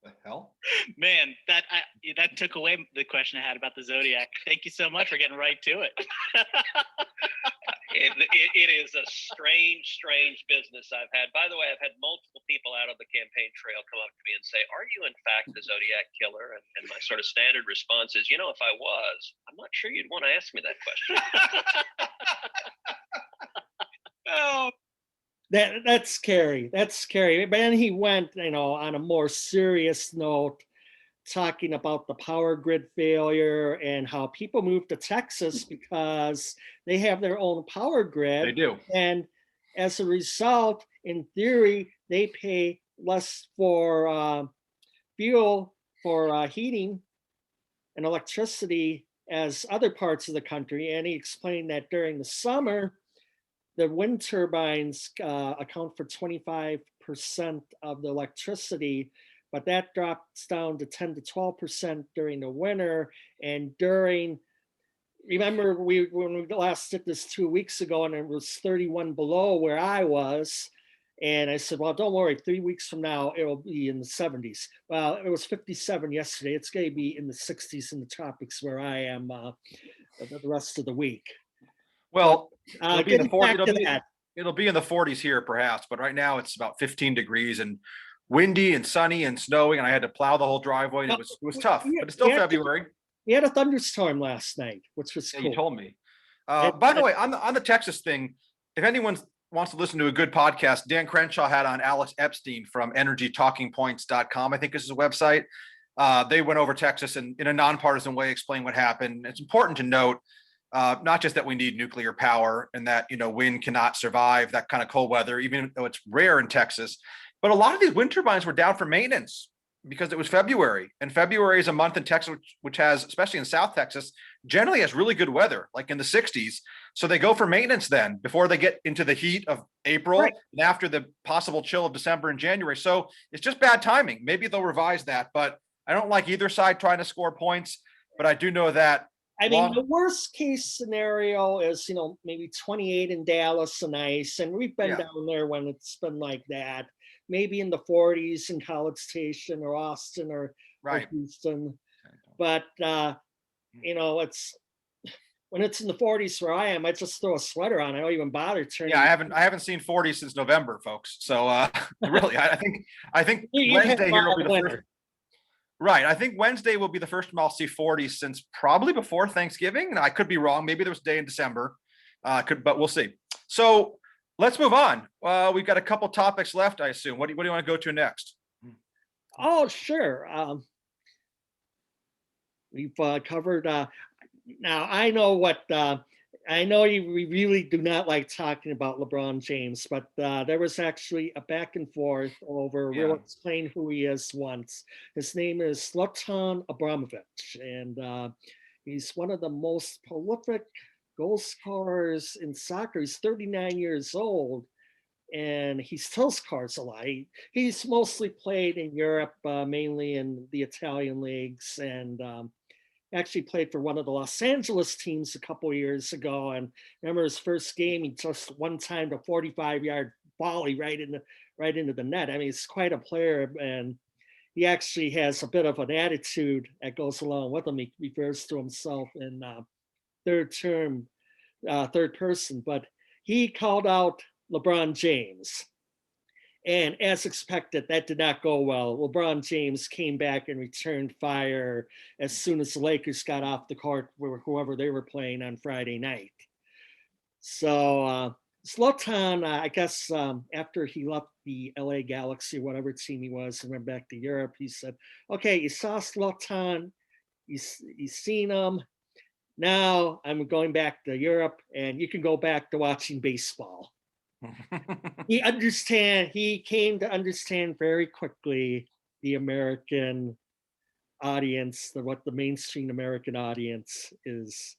Speaker 2: The hell?
Speaker 6: Man, that took away the question I had about the Zodiac. Thank you so much for getting right to it.
Speaker 7: It is a strange business I've had. By the way, I've had multiple people out of the campaign trail come up to me and say, "Are you in fact the Zodiac killer?" And my sort of standard response is, if I was, I'm not sure you'd want to ask me that question.
Speaker 6: Oh.
Speaker 1: That's scary. That's scary. But then he went, on a more serious note, talking about the power grid failure and how people move to Texas because they have their own power grid.
Speaker 2: They do.
Speaker 1: And as a result, in theory, they pay less for fuel for heating and electricity as other parts of the country. And he explained that during the summer, the wind turbines account for 25% of the electricity, but that drops down to 10 to 12% during the winter. And remember when we last did this 2 weeks ago and it was 31 below where I was. And I said, well, don't worry, 3 weeks from now, it'll be in the 70s. Well, it was 57 yesterday. It's going to be in the 60s in the tropics where I am the rest of the week.
Speaker 2: Well, it'll be in the
Speaker 1: 40s.
Speaker 2: It'll be in the 40s here, perhaps, but right now it's about 15 degrees and windy and sunny and snowing, and I had to plow the whole driveway, and it was tough. But it's still February.
Speaker 1: We had a thunderstorm last night, which was cool.
Speaker 2: You told me. By the way, on the Texas thing, if anyone wants to listen to a good podcast, Dan Crenshaw had on Alex Epstein from energytalkingpoints.com, I think is his website. They went over Texas and in a nonpartisan way explained what happened. It's important to note, not just that we need nuclear power and that, wind cannot survive that kind of cold weather, even though it's rare in Texas, but a lot of these wind turbines were down for maintenance because it was February, and February is a month in Texas, which has, especially in South Texas, generally has really good weather, like in the 60s. So they go for maintenance then before they get into the heat of April and after the possible chill of December and January. So it's just bad timing. Maybe they'll revise that, but I don't like either side trying to score points, but I do know that.
Speaker 1: I mean, the worst case scenario is, maybe 28 in Dallas and ice. And we've been down there when it's been like that. Maybe in the 40s in College Station or Austin or Houston. But, it's when it's in the 40s where I am, I just throw a sweater on. I don't even bother turning.
Speaker 2: Yeah, I haven't seen 40 since November, folks. So really, I think Wednesday here will be the first. Right. I think Wednesday will be the first time I'll see 40 since probably before Thanksgiving. And I could be wrong. Maybe there was a day in December. But we'll see. So let's move on. We've got a couple topics left, I assume. What do you want to go to next?
Speaker 1: Oh, sure. We've covered. Now I know we really do not like talking about LeBron James, but there was actually a back and forth over. We'll explain who he is once. His name is Zoltan Abramovich, and he's one of the most prolific goal scorers in soccer. He's 39 years old, and he still scores a lot. He's mostly played in Europe, mainly in the Italian leagues, and actually played for one of the Los Angeles teams a couple of years ago. And remember his first game, he just one time a 45-yard volley right into the net. I mean, he's quite a player, and he actually has a bit of an attitude that goes along with him. He refers to himself in third person, but he called out LeBron James. And as expected, that did not go well. LeBron James came back and returned fire as soon as the Lakers got off the court with whoever they were playing on Friday night. So Zlatan, I guess after he left the LA Galaxy, whatever team he was, and went back to Europe, he said, okay, you saw Zlatan, you seen him. Now I'm going back to Europe, and you can go back to watching baseball. He came to understand very quickly the American audience, what the mainstream American audience is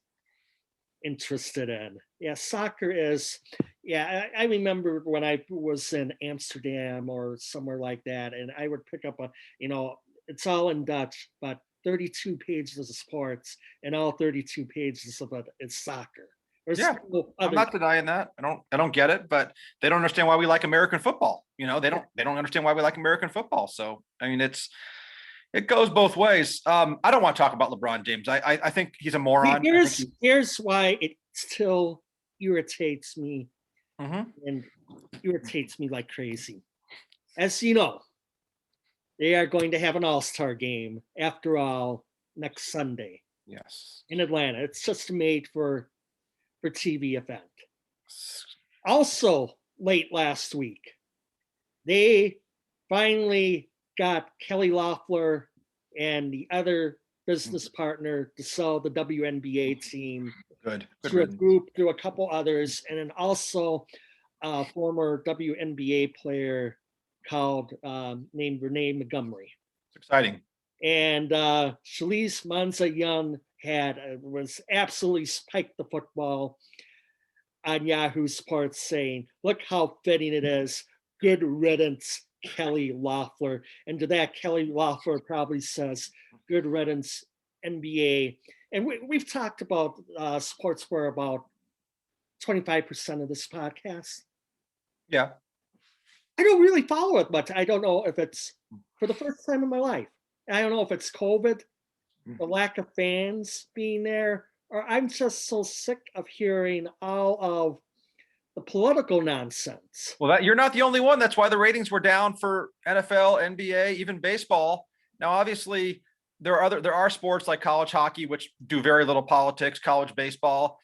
Speaker 1: interested in. Yeah, soccer is, I remember when I was in Amsterdam or somewhere like that, and I would pick up it's all in Dutch, but 32 pages of sports, and all 32 pages of it is soccer.
Speaker 2: I'm not denying that. I don't get it, but they don't understand why we like American football. They don't understand why we like American football. So, I mean, it goes both ways. I don't want to talk about LeBron James. I think he's a moron.
Speaker 1: Here's why it still irritates me and irritates me like crazy. As you know, they are going to have an all-star game after all next Sunday.
Speaker 2: Yes.
Speaker 1: In Atlanta. It's just made for TV event. Also, late last week, they finally got Kelly Loeffler and the other business partner to sell the WNBA team.
Speaker 2: Good.
Speaker 1: To a group, to a couple others, and then also a former WNBA player called named Renee Montgomery.
Speaker 2: It's exciting.
Speaker 1: And Shalise Manza-Young was absolutely spiked the football on Yahoo Sports, saying, look how fitting it is. Good riddance, Kelly Loeffler. And to that, Kelly Loeffler probably says, good riddance, NBA. And we've talked about sports for about 25% of this podcast.
Speaker 2: Yeah.
Speaker 1: I don't really follow it much. I don't know if it's for the first time in my life. I don't know if it's COVID, the lack of fans being there, or I'm just so sick of hearing all of the political nonsense.
Speaker 2: Well, you're not the only one. That's why the ratings were down for NFL, NBA, even baseball. Now, obviously, there are sports like college hockey, which do very little politics, college baseball.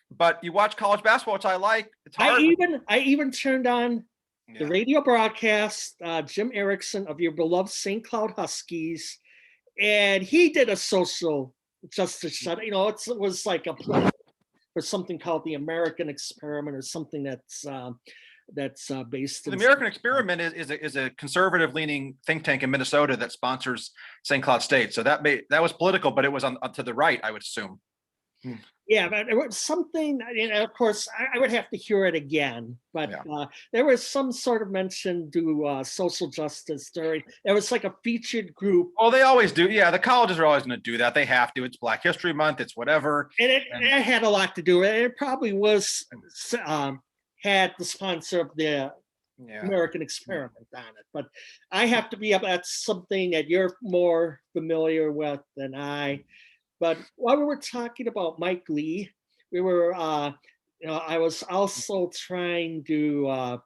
Speaker 2: But you watch college basketball, which I like. It's hard.
Speaker 1: I even turned on the radio broadcast, Jim Erickson of your beloved St. Cloud Huskies, and he did a social justice shut. You know, it was like a play for something called the American Experiment, or something that's based
Speaker 2: The
Speaker 1: in
Speaker 2: American Experiment is a conservative leaning think tank in Minnesota that sponsors St. Cloud State. So that was political, but it was on to the right, I would assume.
Speaker 1: Yeah, but it was something, and of course, I would have to hear it again. But
Speaker 2: Yeah.
Speaker 1: there was some sort of mention to social justice during. It was like a featured group.
Speaker 2: Well, they always do. Yeah, the colleges are always going to do that. They have to. It's Black History Month. It's whatever.
Speaker 1: And it had a lot to do with it. It probably was had the sponsor of the American Experiment on it. But I have to be up. That's something that you're more familiar with than I. But while we were talking about Mike Lee, we were, I was also trying to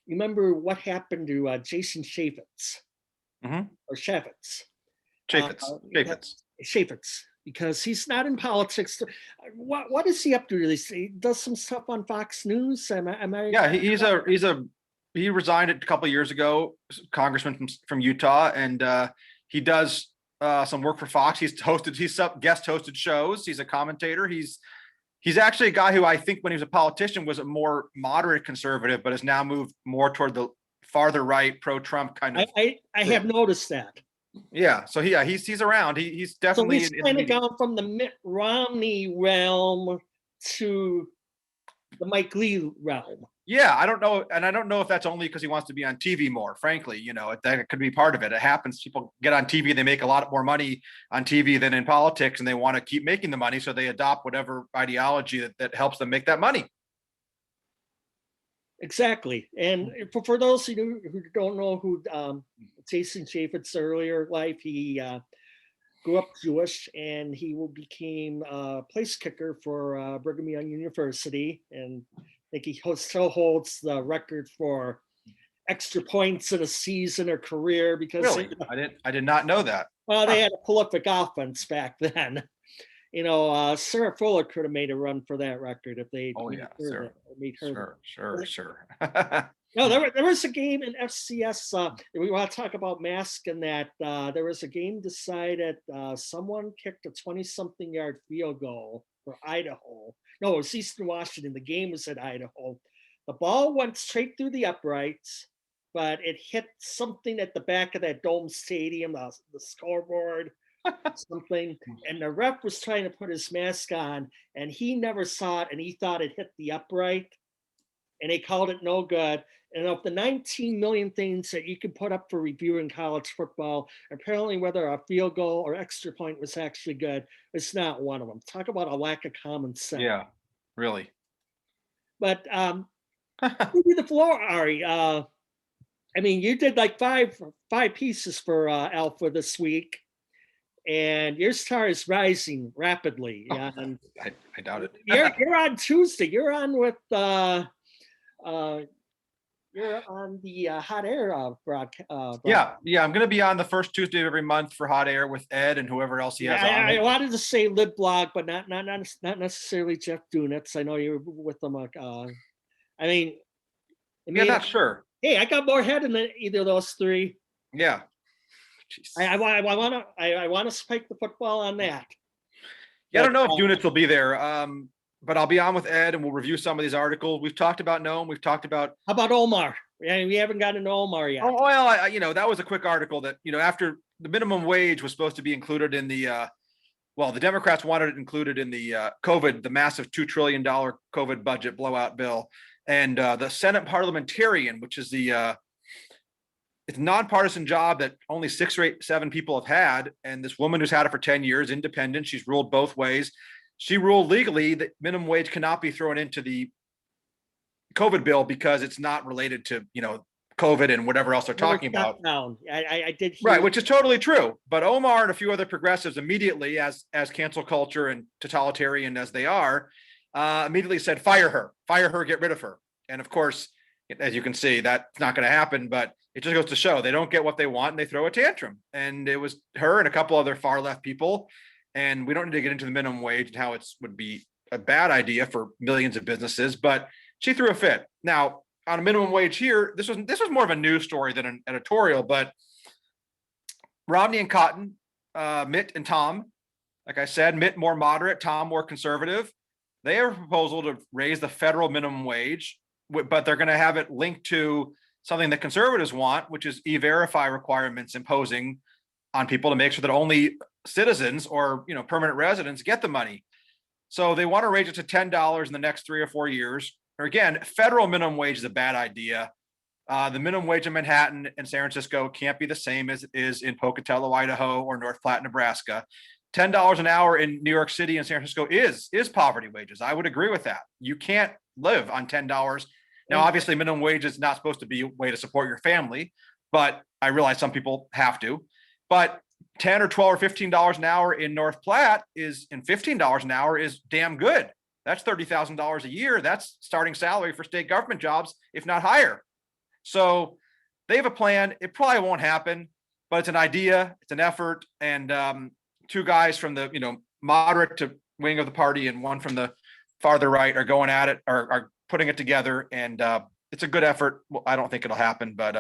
Speaker 1: remember what happened to Jason Chaffetz, or Chaffetz. Chaffetz, because he's not in politics. What is he up to? He does some stuff on Fox News. Am I?
Speaker 2: Yeah, he resigned a couple of years ago, congressman from Utah, and he does some work for Fox. He's guest hosted shows. He's a commentator. He's actually a guy who I think when he was a politician was a more moderate conservative, but has now moved more toward the farther right, pro-Trump kind of.
Speaker 1: I have noticed that.
Speaker 2: Yeah. So he's around. He's definitely.
Speaker 1: So he's kind of gone from the Mitt Romney realm to the Mike Lee realm.
Speaker 2: Yeah, I don't know, and I don't know if that's only because he wants to be on TV more. Frankly, that could be part of it. It happens. People get on TV, they make a lot more money on TV than in politics, and they want to keep making the money, so they adopt whatever ideology that helps them make that money.
Speaker 1: Exactly. And for those who don't know who Jason Chaffetz earlier life, he grew up Jewish, and he became a place kicker for Brigham Young University, and I think he still holds the record for extra points in a season or career. Because
Speaker 2: really, I did not know that.
Speaker 1: Well, they had a prolific offense back then. Sarah Fuller could have made a run for that record if they.
Speaker 2: Oh yeah, sure.
Speaker 1: No, there was a game in FCS. We want to talk about mask, and that there was a game decided. Someone kicked a 20-something yard field goal for Idaho. No, it was Eastern Washington. The game was at Idaho. The ball went straight through the uprights, but it hit something at the back of that dome stadium, the scoreboard, something. And the ref was trying to put his mask on, and he never saw it, and he thought it hit the upright, and they called it no good. And of the 19 million things that you can put up for review in college football, apparently whether a field goal or extra point was actually good, it's not one of them. Talk about a lack of common sense.
Speaker 2: Yeah, really.
Speaker 1: But give you the floor, Ari. You did like five pieces for Alpha this week, and your star is rising rapidly.
Speaker 2: Oh, and I doubt it.
Speaker 1: You're on Tuesday. You're on with you're on the Hot Air broadcast.
Speaker 2: Yeah, I'm going to be on the first Tuesday of every month for Hot Air with Ed and whoever else he has on.
Speaker 1: I wanted to say Lib Blog, but not necessarily Jeff Dunitz. I know you're with them.
Speaker 2: Not sure.
Speaker 1: Hey, I got more head than either of those three.
Speaker 2: Yeah.
Speaker 1: I want to spike the football on that.
Speaker 2: Yeah, I don't know if Dunitz will be there. But I'll be on with Ed and we'll review some of these articles. We've talked about Noam. We've talked about.
Speaker 1: How about Omar? We haven't gotten to Omar yet.
Speaker 2: Oh, well, that was a quick article that, after the minimum wage was supposed to be included in the, the Democrats wanted it included in the the massive $2 trillion COVID budget blowout bill. And the Senate parliamentarian, which is it's a nonpartisan job that only 6 or 7 people have had. And this woman who's had it for 10 years, independent, she's ruled both ways. She ruled legally that minimum wage cannot be thrown into the COVID bill because it's not related to, COVID and whatever else they're talking about.
Speaker 1: I did hear
Speaker 2: right, which is totally true. But Omar and a few other progressives immediately, as cancel culture and totalitarian as they are, immediately said, fire her, get rid of her. And of course, as you can see, that's not going to happen, but it just goes to show they don't get what they want and they throw a tantrum. And it was her and a couple other far left people. And we don't need to get into the minimum wage and how it would be a bad idea for millions of businesses, but she threw a fit. Now, on a minimum wage here, this was more of a news story than an editorial, but Romney and Cotton, Mitt and Tom, like I said, Mitt more moderate, Tom more conservative. They have a proposal to raise the federal minimum wage, but they're going to have it linked to something that conservatives want, which is e-verify requirements imposing on people to make sure that only citizens or permanent residents get the money. So they want to raise it to $10 in the next 3 or 4 years. Or again, federal minimum wage is a bad idea. The minimum wage in Manhattan and San Francisco can't be the same as it is in Pocatello, Idaho, or North Platte, Nebraska. $10 an hour in New York City and San Francisco is poverty wages. I would agree with that. You can't live on $10. Now, obviously, minimum wage is not supposed to be a way to support your family, but I realize some people have to. But $10 or $12 or $15 an hour in North Platte and $15 an hour is damn good. That's $30,000 a year. That's starting salary for state government jobs, if not higher. So they have a plan. It probably won't happen, but it's an idea. It's an effort. And two guys from the moderate to wing of the party and one from the farther right are going at it, are putting it together. And it's a good effort. Well, I don't think it'll happen, but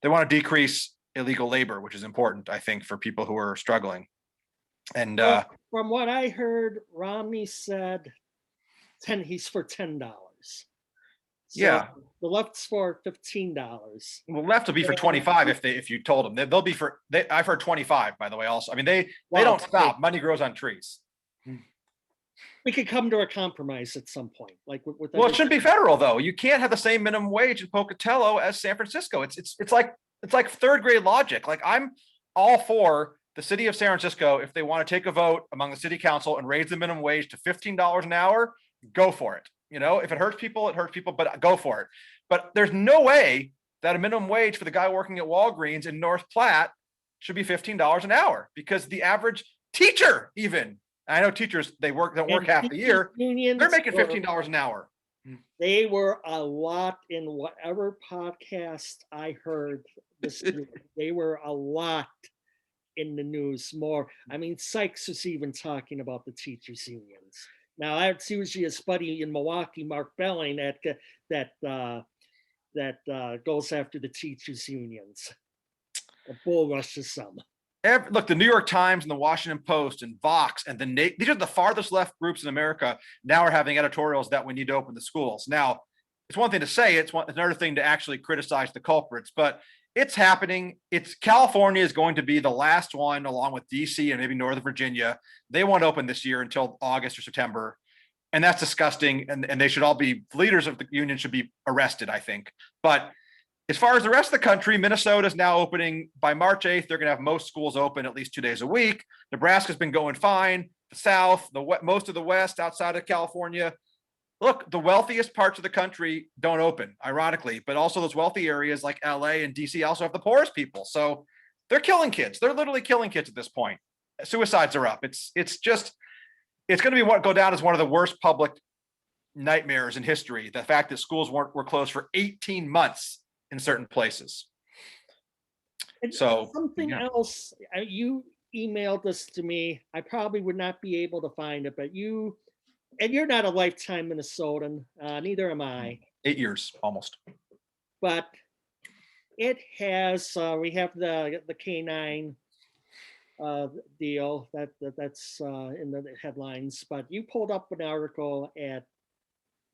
Speaker 2: they want to decrease illegal labor, which is important, I think, for people who are struggling. And
Speaker 1: from what I heard, Romney said he's for $10. So
Speaker 2: yeah,
Speaker 1: the left's for $15.
Speaker 2: well, left will be for 25 if you told them. They'll be for. I've heard 25, by the way. Also, I mean they don't stop. Money grows on trees.
Speaker 1: We could come to a compromise at some point, like with
Speaker 2: Well, it shouldn't be federal though. You can't have the same minimum wage in Pocatello as San Francisco. It's like third grade logic. Like I'm all for the city of San Francisco if they want to take a vote among the city council and raise the minimum wage to $15 an hour. Go for it. If it hurts people, but go for it. But there's no way that a minimum wage for the guy working at Walgreens in North Platte should be $15 an hour, because the average teacher, even, I know teachers, don't work half the year, they're making $15 an hour.
Speaker 1: They were a lot in whatever podcast I heard this week. They were a lot in the news more. I mean, Sykes was even talking about the teachers' unions. Now, it's usually his buddy in Milwaukee, Mark Belling, that goes after the teachers' unions. A bull rushes some.
Speaker 2: Look, the New York Times and the Washington Post and Vox and these are the farthest left groups in America now are having editorials that we need to open the schools. Now, it's one thing to say, it's another thing to actually criticize the culprits, but it's happening. California is going to be the last one, along with DC and maybe Northern Virginia. They won't open this year until August or September. And that's disgusting. And they should all be, leaders of the union should be arrested, I think. But as far as the rest of the country, Minnesota is now opening by March 8th. They're going to have most schools open at least 2 days a week. Nebraska's been going fine. The South, most of the West outside of California. Look, the wealthiest parts of the country don't open, ironically, but also those wealthy areas like LA and DC also have the poorest people. So they're killing kids. They're literally killing kids at this point. Suicides are up. It's going to go down as one of the worst public nightmares in history. The fact that schools were closed for 18 months in certain places.
Speaker 1: And
Speaker 2: so
Speaker 1: something else, you emailed this to me. I probably would not be able to find it, but you're not a lifetime Minnesotan, neither am I.
Speaker 2: 8 years almost.
Speaker 1: But it has, we have the K9 deal that's in the headlines, but you pulled up an article at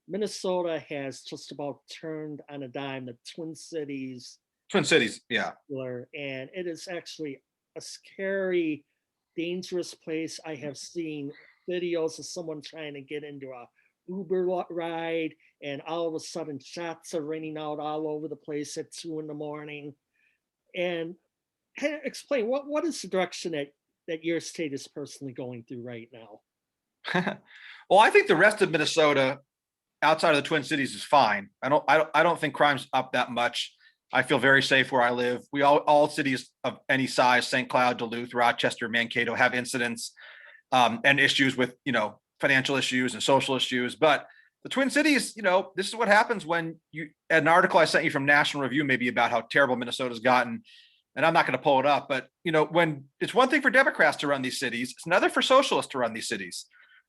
Speaker 1: Minnesota has just about turned on a dime, the Twin Cities,
Speaker 2: yeah.
Speaker 1: And it is actually a scary, dangerous place. I have seen videos of someone trying to get into a Uber ride, and all of a sudden shots are raining out all over the place at 2 a.m. And explain what is the direction that your state is personally going through right now?
Speaker 2: Well, I think the rest of Minnesota outside of the Twin Cities is fine. I don't think crime's up that much. I feel very safe where I live. We all cities of any size, St. Cloud, Duluth, Rochester, Mankato, have incidents and issues with, financial issues and social issues. But the Twin Cities, this is what happens when an article I sent you from National Review, maybe about how terrible Minnesota's gotten. And I'm not going to pull it up, but when it's one thing for Democrats to run these cities, it's another for socialists to run these cities.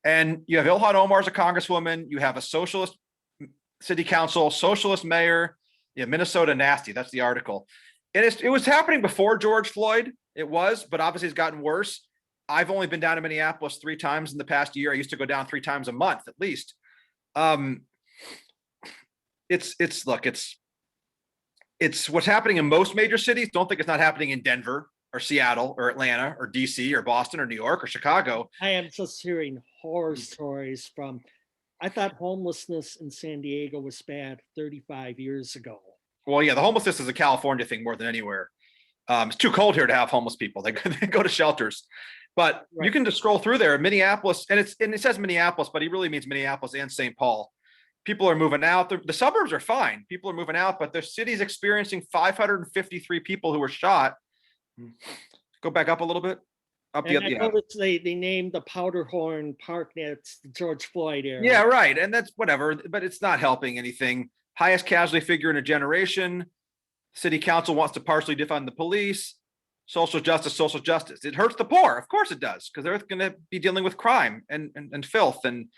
Speaker 2: And you have Ilhan Omar as a congresswoman, you have a socialist city council, socialist mayor, Minnesota nasty. That's the article. And it was happening before George Floyd. It was, but obviously it's gotten worse. I've only been down to Minneapolis 3 times in the past year. I used to go down 3 times a month at least. It's what's happening in most major cities. Don't think it's not happening in Denver or Seattle or Atlanta or DC or Boston or New York or Chicago.
Speaker 1: I am just hearing horror stories from, I thought homelessness in San Diego was bad 35 years ago.
Speaker 2: Well, yeah, the homelessness is a California thing more than anywhere. It's too cold here to have homeless people. They go to shelters. But
Speaker 1: Right.
Speaker 2: you can just scroll through there. Minneapolis, and it says Minneapolis, but he really means Minneapolis and St. Paul. People are moving out. The suburbs are fine. People are moving out, but the city's experiencing 553 people who were shot. Go back up a little bit. Up
Speaker 1: And
Speaker 2: the
Speaker 1: I
Speaker 2: yeah.
Speaker 1: noticed they named the Powderhorn Park that's the George Floyd area.
Speaker 2: Yeah, right. And that's whatever, but it's not helping anything. Highest casualty figure in a generation. City council wants to partially defund the police. Social justice. It hurts the poor. Of course it does, because they're going to be dealing with crime and filth. And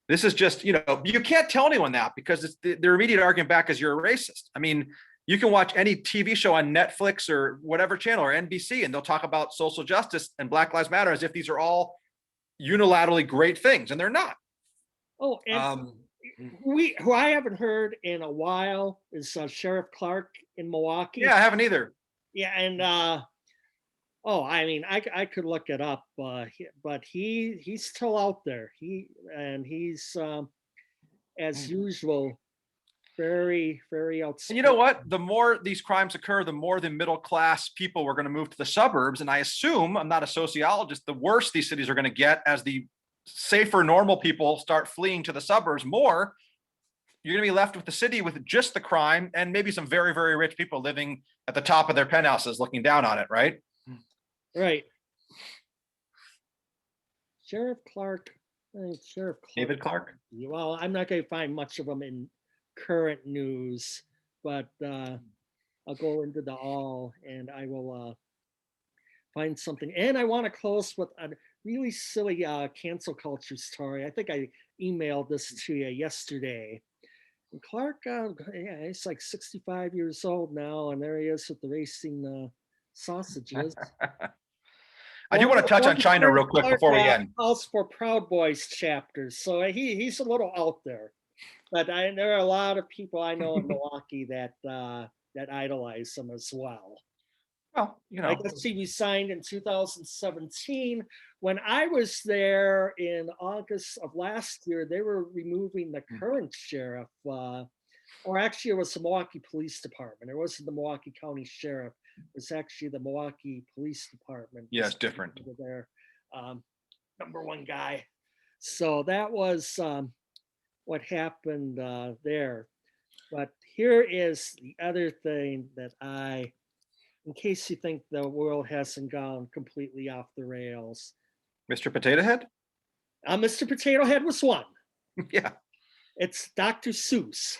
Speaker 2: this is just, you can't tell anyone that, because it's their immediate argument back is you're a racist. I mean, you can watch any TV show on Netflix or whatever channel or NBC, and they'll talk about social justice and Black Lives Matter as if these are all unilaterally great things, and they're not.
Speaker 1: Oh, and who I haven't heard in a while is Sheriff Clark in Milwaukee.
Speaker 2: Yeah, I haven't either.
Speaker 1: Yeah, and I mean, I could look it up, but he's still out there. He's as usual, very, very
Speaker 2: And
Speaker 1: outspoken.
Speaker 2: you know what? The more these crimes occur, the more the middle class people were going to move to the suburbs. And I assume, I'm not a sociologist, the worse these cities are going to get as the safer, normal people start fleeing to the suburbs more. You're going to be left with the city with just the crime and maybe some very, very rich people living at the top of their penthouses looking down on it, right?
Speaker 1: Right. Sheriff Clark.
Speaker 2: David Clark.
Speaker 1: Well, I'm not going to find much of them in current news, but I'll go into the all and I will find something. And I want to close with a really silly cancel culture story. I think I emailed this to you yesterday. And Clark, he's like 65 years old now, and there he is with the racing sausages.
Speaker 2: I do want to touch on China real quick before we end.
Speaker 1: Calls for Proud Boys chapters, so he's a little out there. But there are a lot of people I know in Milwaukee that idolize him as well.
Speaker 2: Well,
Speaker 1: I guess he resigned in 2017. When I was there in August of last year, they were removing the current sheriff, or actually it was the Milwaukee Police Department. It wasn't the Milwaukee County Sheriff. It was actually the Milwaukee Police Department.
Speaker 2: Yeah, it's different.
Speaker 1: Their number one guy. So that was what happened there. But here is the other thing that in case you think the world hasn't gone completely off the rails.
Speaker 2: Mr. Potato Head?
Speaker 1: Mr. Potato Head was one.
Speaker 2: Yeah.
Speaker 1: It's Dr. Seuss.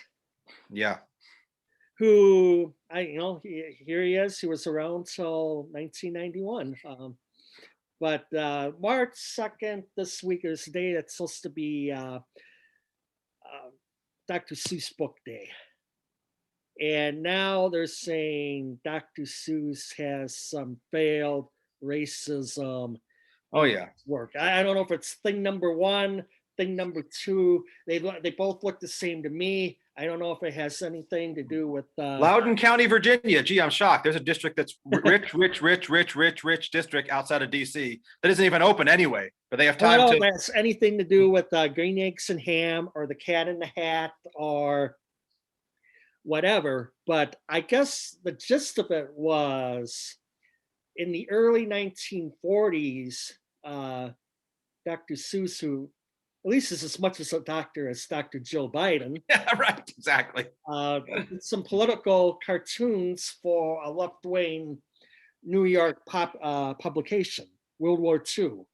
Speaker 2: Yeah.
Speaker 1: Who, here he is. He was around till 1991. But March 2nd, this week is the day that's supposed to be Dr. Seuss Book Day. And now they're saying Dr. Seuss has some failed racism.
Speaker 2: Oh, yeah.
Speaker 1: Work. I don't know if it's thing number one, thing number two. They both look the same to me. I don't know if it has anything to do with
Speaker 2: Loudoun County, Virginia. Gee, I'm shocked. There's a district that's rich district outside of DC that isn't even open anyway. But they have time
Speaker 1: I don't
Speaker 2: to.
Speaker 1: know if it has anything to do with Green Eggs and Ham or the Cat in the Hat or whatever. But I guess the gist of it was in the early 1940s, Dr. Seuss, who at least is as much as a doctor as Dr. Joe Biden.
Speaker 2: Yeah, right, exactly.
Speaker 1: Did some political cartoons for a left-wing New York publication, World War II,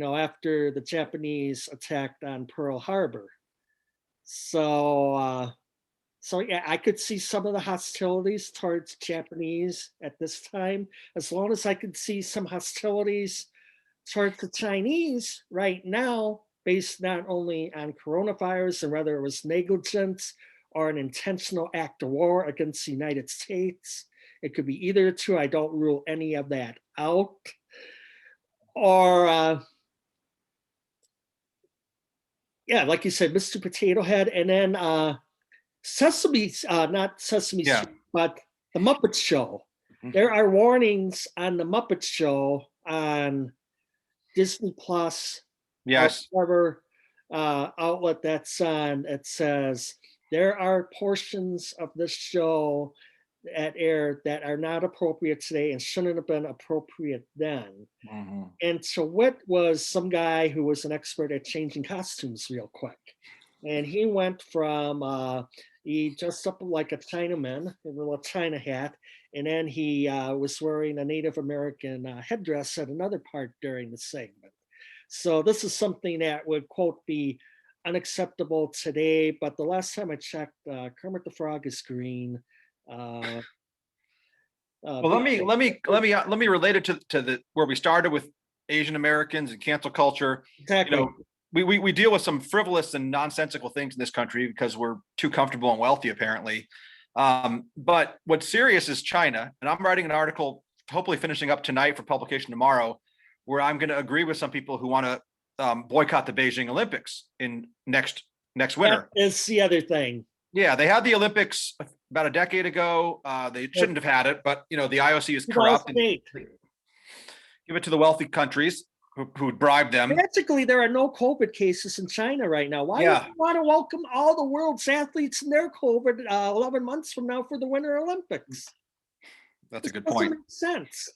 Speaker 1: after the Japanese attacked on Pearl Harbor. So yeah, I could see some of the hostilities towards Japanese at this time, as long as I could see some hostilities towards the Chinese right now, based not only on coronavirus and whether it was negligence or an intentional act of war against the United States. It could be either two. I don't rule any of that out. Or yeah, like you said, Mr. Potato Head, and then Sesame, not Sesame
Speaker 2: Yeah.
Speaker 1: Street, but the Muppet Show.
Speaker 2: Mhm.
Speaker 1: There are warnings on the Muppet Show on Disney Plus,
Speaker 2: Yes.
Speaker 1: whatever outlet that's on. It says there are portions of this show that air that are not appropriate today and shouldn't have been appropriate then.
Speaker 2: Mhm.
Speaker 1: And so what was some guy who was an expert at changing costumes real quick. And he went from, he dressed up like a Chinaman, a little China hat, and then he was wearing a Native American headdress at another part during the segment. So this is something that would, quote, be unacceptable today. But the last time I checked, Kermit the Frog is green.
Speaker 2: Well, let me relate it to the where we started with Asian Americans and cancel culture.
Speaker 1: Exactly.
Speaker 2: We deal with some frivolous and nonsensical things in this country because we're too comfortable and wealthy, apparently. But what's serious is China, and I'm writing an article, hopefully finishing up tonight for publication tomorrow, where I'm going to agree with some people who want to boycott the Beijing Olympics in next winter.
Speaker 1: That is the other thing.
Speaker 2: Yeah, they had the Olympics about a decade ago. They shouldn't have had it, but the IOC is corrupt. And give it to the wealthy countries who would bribe them.
Speaker 1: Basically, there are no COVID cases in China right now. Why would you want to welcome all the world's athletes and their COVID 11 months from now for the Winter Olympics?
Speaker 2: That's a good point.
Speaker 1: Doesn't make sense.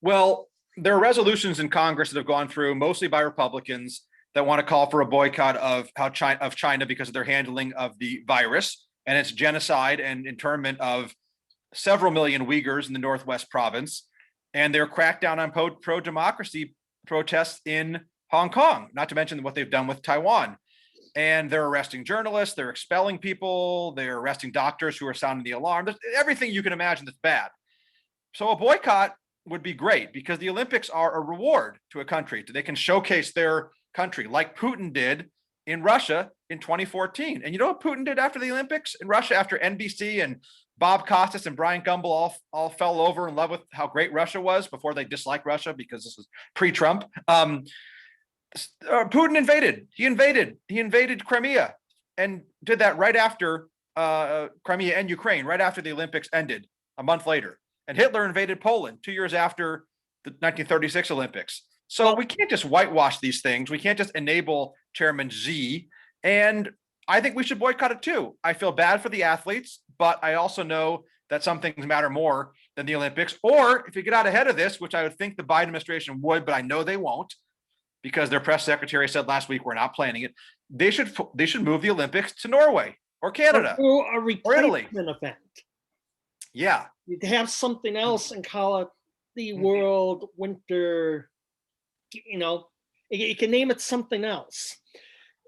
Speaker 2: Well, there are resolutions in Congress that have gone through, mostly by Republicans, that want to call for a boycott of China because of their handling of the virus and its genocide and internment of several million Uyghurs in the Northwest province, and their crackdown on pro-democracy protests in Hong Kong, not to mention what they've done with Taiwan. And they're arresting journalists, they're expelling people, they're arresting doctors who are sounding the alarm. There's everything you can imagine that's bad. So a boycott would be great because the Olympics are a reward to a country. They can showcase their country like Putin did in Russia in 2014. And you know what Putin did after the Olympics in Russia, after NBC and Bob Costas and Brian Gumbel all fell over in love with how great Russia was before they disliked Russia because this was pre-Trump. Putin invaded. He invaded Crimea and did that right after Crimea and Ukraine, right after the Olympics ended, a month later. And Hitler invaded Poland 2 years after the 1936 Olympics. So we can't just whitewash these things. We can't just enable Chairman Xi. And I think we should boycott it too. I feel bad for the athletes, but I also know that some things matter more than the Olympics. Or if you get out ahead of this, which I would think the Biden administration would, but I know they won't, because their press secretary said last week we're not planning it. They should move the Olympics to Norway or Canada
Speaker 1: or a replacement
Speaker 2: event. Yeah,
Speaker 1: you could have something else and call it the World Winter. You can name it something else.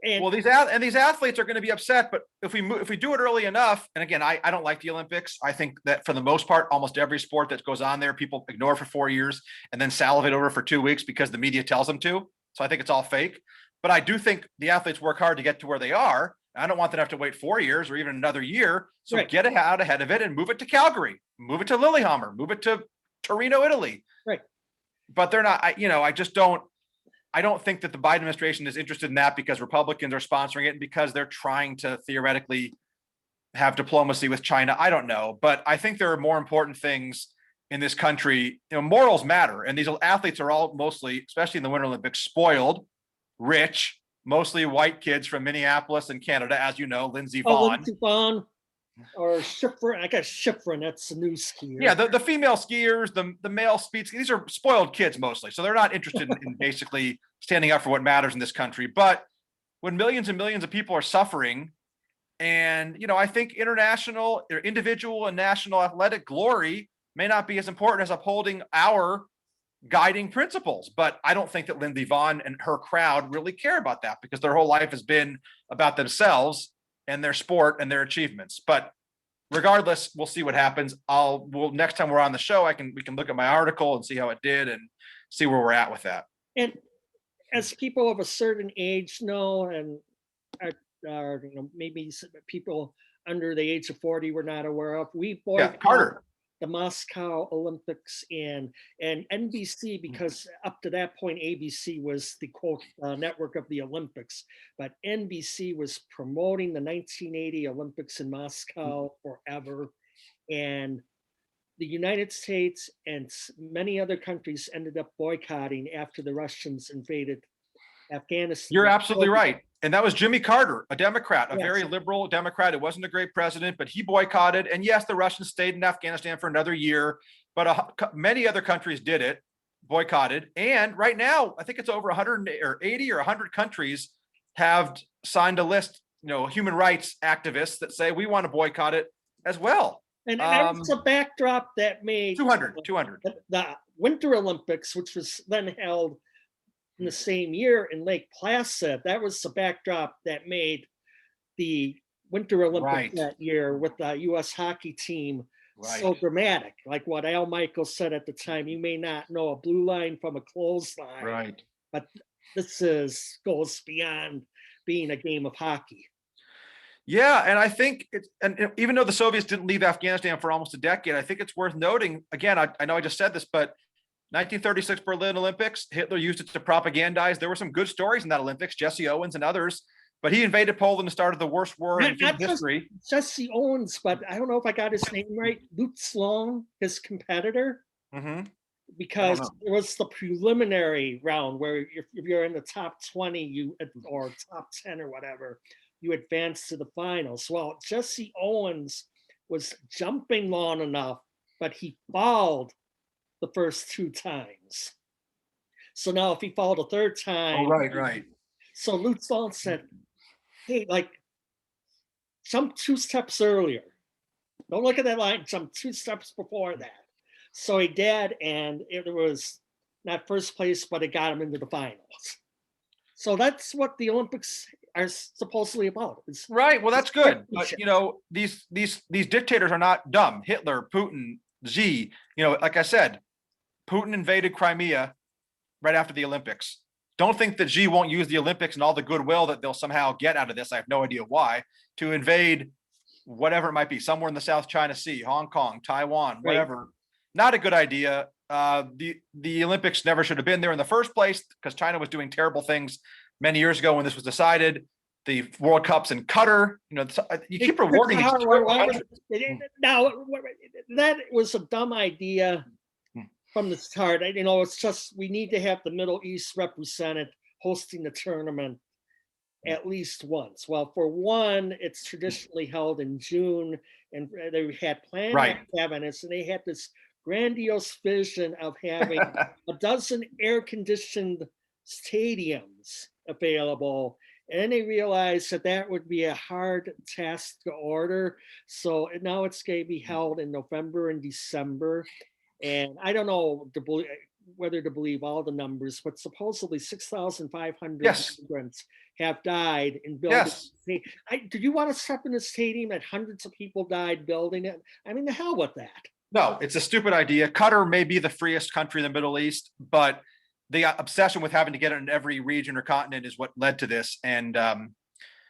Speaker 1: And
Speaker 2: well, these athletes are going to be upset, but if we do it early enough, and again, I don't like the Olympics. I think that for the most part, almost every sport that goes on there, people ignore for 4 years and then salivate over for 2 weeks because the media tells them to. So I think it's all fake. But I do think the athletes work hard to get to where they are. I don't want them to have to wait 4 years or even another year. So get out ahead of it and move it to Calgary, move it to Lillehammer, move it to Torino, Italy.
Speaker 1: Right.
Speaker 2: But they're not. I don't think that the Biden administration is interested in that because Republicans are sponsoring it and because they're trying to theoretically have diplomacy with China. I don't know, but I think there are more important things in this country. Morals matter, and these athletes are all mostly, especially in the Winter Olympics, spoiled, rich, mostly white kids from Minneapolis and Canada, as you know, Lindsey Vonn.
Speaker 1: Lindsey Vonn or Schifrin. I got Schifrin. That's the new skier.
Speaker 2: Yeah, the female skiers, the male speed skiers, these are spoiled kids mostly. So they're not interested in basically standing up for what matters in this country. But when millions and millions of people are suffering, and I think international or individual and national athletic glory may not be as important as upholding our guiding principles. But I don't think that Lindsey Vonn and her crowd really care about that because their whole life has been about themselves and their sport and their achievements. But regardless, we'll see what happens. Next time we're on the show, we can look at my article and see how it did and see where we're at with that.
Speaker 1: And as people of a certain age know, and maybe people under the age of 40 we're not aware of, we boycott.
Speaker 2: Carter.
Speaker 1: the Moscow Olympics and NBC, because up to that point, ABC was the quote network of the Olympics, but NBC was promoting the 1980 Olympics in Moscow forever. And the United States and many other countries ended up boycotting after the Russians invaded Afghanistan.
Speaker 2: You're absolutely right. And that was Jimmy Carter, a Democrat, a
Speaker 1: Yes.
Speaker 2: very liberal Democrat. It wasn't a great president, but he boycotted. And yes, the Russians stayed in Afghanistan for another year, but many other countries did it, boycotted. And right now, I think it's over 180 or 100 countries have signed a list, human rights activists that say we want to boycott it as well.
Speaker 1: And that was a backdrop that made
Speaker 2: 200.
Speaker 1: The Winter Olympics, which was then held in the same year in Lake Placid. That was the backdrop that made the Winter Olympics that year with the U.S. hockey team so dramatic. Like what Al Michaels said at the time, you may not know a blue line from a clothesline,
Speaker 2: Right.
Speaker 1: but this goes beyond being a game of hockey.
Speaker 2: Yeah, and I think and even though the Soviets didn't leave Afghanistan for almost a decade, I think it's worth noting, again, I know I just said this, but 1936 Berlin Olympics, Hitler used it to propagandize. There were some good stories in that Olympics, Jesse Owens and others, but he invaded Poland and started the worst war in history.
Speaker 1: Jesse Owens, but I don't know if I got his name right. Lutz Long, his competitor, because it was the preliminary round where if you're in the top 20, or top 10 or whatever, you advance to the finals. Well, Jesse Owens was jumping long enough, but he fouled the first 2 times. So now if he fouled a third time.
Speaker 2: Oh, right.
Speaker 1: So Lutz Long said, hey, jump 2 steps earlier. Don't look at that line, jump 2 steps before that. So he did, and it was not first place, but it got him into the finals. So that's what the Olympics are supposedly about.
Speaker 2: Right. Well, that's good. But these dictators are not dumb. Hitler, Putin, Xi. Like I said, Putin invaded Crimea right after the Olympics. Don't think that Xi won't use the Olympics and all the goodwill that they'll somehow get out of this. I have no idea why, to invade whatever it might be, somewhere in the South China Sea, Hong Kong, Taiwan, whatever. Right. Not a good idea. The Olympics never should have been there in the first place because China was doing terrible things many years ago when this was decided. The World Cups in Qatar, you keep rewarding these.
Speaker 1: Now, that was a dumb idea from the start. It's just we need to have the Middle East represented hosting the tournament at least once. Well, for one, it's traditionally held in June, and they had planned cabinets, and they had this grandiose vision of having a dozen air-conditioned stadiums available. And then they realized that would be a hard task to order. So now it's going to be held in November and December. And I don't know whether to believe all the numbers, but supposedly 6,500 immigrants have died in building. Yes. Did you want to step in a stadium that hundreds of people died building it? I mean, the hell with that.
Speaker 2: No, it's a stupid idea. Qatar may be the freest country in the Middle East, but the obsession with having to get it in every region or continent is what led to this. And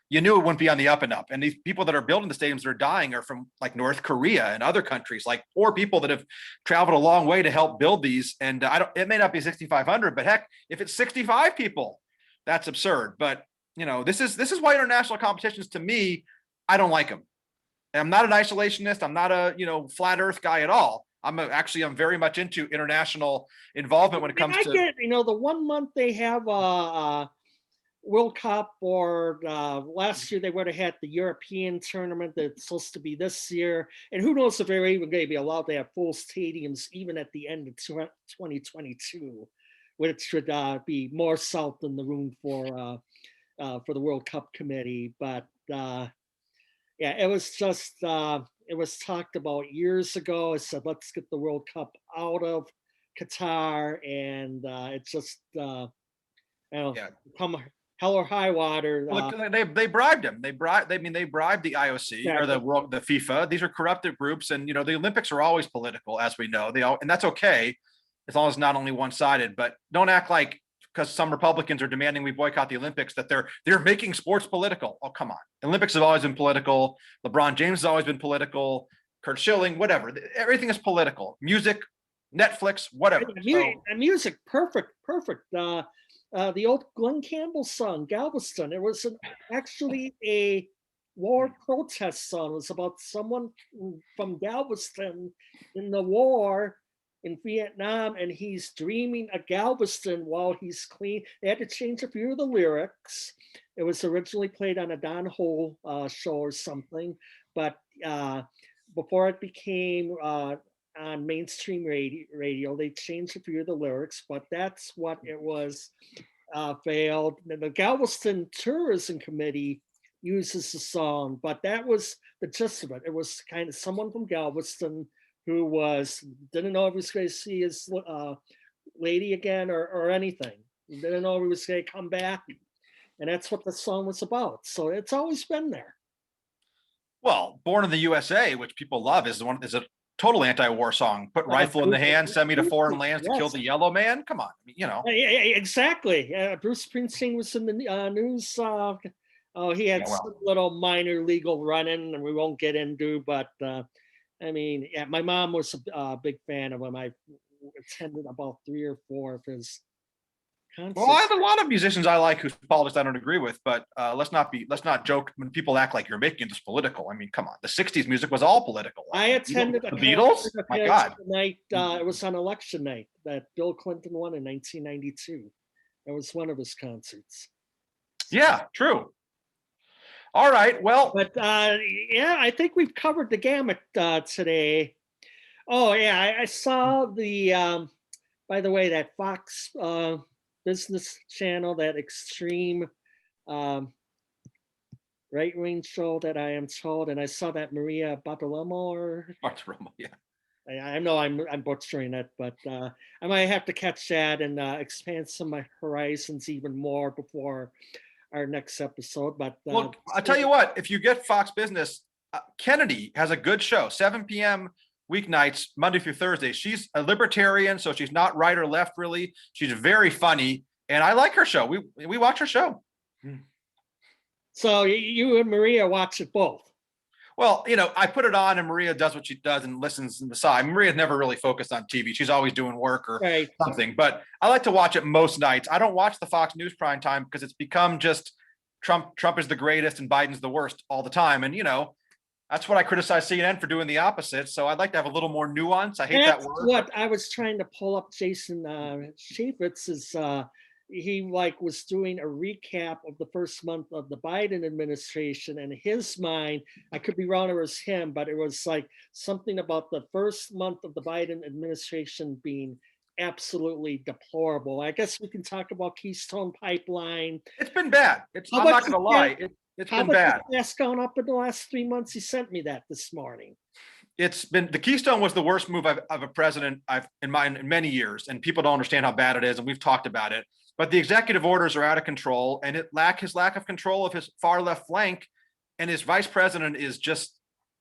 Speaker 2: you knew it wouldn't be on the up and up. And these people that are building the stadiums that are dying are from like North Korea and other countries, like poor people that have traveled a long way to help build these. And it may not be 6,500, but heck, if it's 65 people, that's absurd. But this is why international competitions, to me, I don't like them. And I'm not an isolationist. I'm not a flat Earth guy at all. I'm very much into international involvement when it comes to.
Speaker 1: The 1 month they have a World Cup, or last year they would have had the European tournament that's supposed to be this year, and who knows if they're even going to be allowed to have full stadiums even at the end of 2022, which should be more south than the room for the World Cup committee. But it was just. It was talked about years ago. It said, let's get the World Cup out of Qatar. And it's just, come hell or high water.
Speaker 2: Look, they bribed him. They bribed the IOC or the FIFA. These are corrupted groups. And, the Olympics are always political, as we know. And that's okay, as long as it's not only one-sided. But don't act like, because some Republicans are demanding we boycott the Olympics, that they're making sports political. Oh, come on. The Olympics have always been political. LeBron James has always been political. Kurt Schilling, whatever. Everything is political. Music, Netflix, whatever. So,
Speaker 1: Music, perfect. The old Glenn Campbell song, Galveston. It was actually a war protest song. It was about someone from Galveston in the war in Vietnam, and he's dreaming of Galveston while he's clean. They had to change a few of the lyrics. It was originally played on a Don Hole show or something, but before it became on mainstream radio, they changed a few of the lyrics, but that's what it was. Failed. The Galveston Tourism Committee uses the song, but that was the gist of it. It was kind of someone from Galveston who didn't know if he was going to see his lady again or anything. He didn't know if he was going to come back, and that's what the song was about. So it's always been there.
Speaker 2: well, Born in the USA, which people love, is a total anti-war song. Put rifle in the hand, send me to foreign lands to kill the yellow man. Come on,
Speaker 1: Exactly. Bruce Springsteen was in the news. He had some little minor legal run-in, and we won't get into. But my mom was a big fan of him. I attended about 3 or 4 of his concerts.
Speaker 2: Well, I have a lot of musicians I like whose politics I don't agree with, but let's not joke when people act like you're making this political. I mean, come on, the '60s music was all political.
Speaker 1: I attended
Speaker 2: the Beatles. My God,
Speaker 1: night. It was on election night that Bill Clinton won in 1992. It was one of his concerts.
Speaker 2: Yeah, true. All right, well,
Speaker 1: but I think we've covered the gamut today. Oh yeah, I saw the. By the way, that Fox business channel, that extreme right-wing show that I am told, and I saw that Maria Bartiromo.
Speaker 2: Yeah.
Speaker 1: I know I'm butchering it, but I might have to catch that and expand some of my horizons even more before our next episode. But
Speaker 2: look, I'll tell you what, if you get Fox Business, Kennedy has a good show, 7 p.m. weeknights, Monday through Thursday. She's a libertarian, so she's not right or left really. She's very funny, and I like her show. We watch her show.
Speaker 1: So you and Maria watch it both?
Speaker 2: Well, I put it on, and Maria does what she does and listens on the side. Maria's never really focused on TV. She's always doing work or something. But I like to watch it most nights. I don't watch the Fox News prime time because it's become just Trump is the greatest and Biden's the worst all the time. And that's what I criticize CNN for doing the opposite. So I'd like to have a little more nuance. I hate that word.
Speaker 1: That's what I was trying to pull up. Jason Chaffetz is he was doing a recap of the first month of the Biden administration, and his mind, I could be wrong, it was him, but it was like something about the first month of the Biden administration being absolutely deplorable. I guess we can talk about Keystone Pipeline.
Speaker 2: It's been bad. I'm not going to lie. It's been bad.
Speaker 1: That's gone up in the last 3 months. He sent me that this morning.
Speaker 2: It's been, the Keystone was the worst move of a president in many years, and people don't understand how bad it is, and we've talked about it. But the executive orders are out of control, and his lack of control of his far left flank, and his vice president is just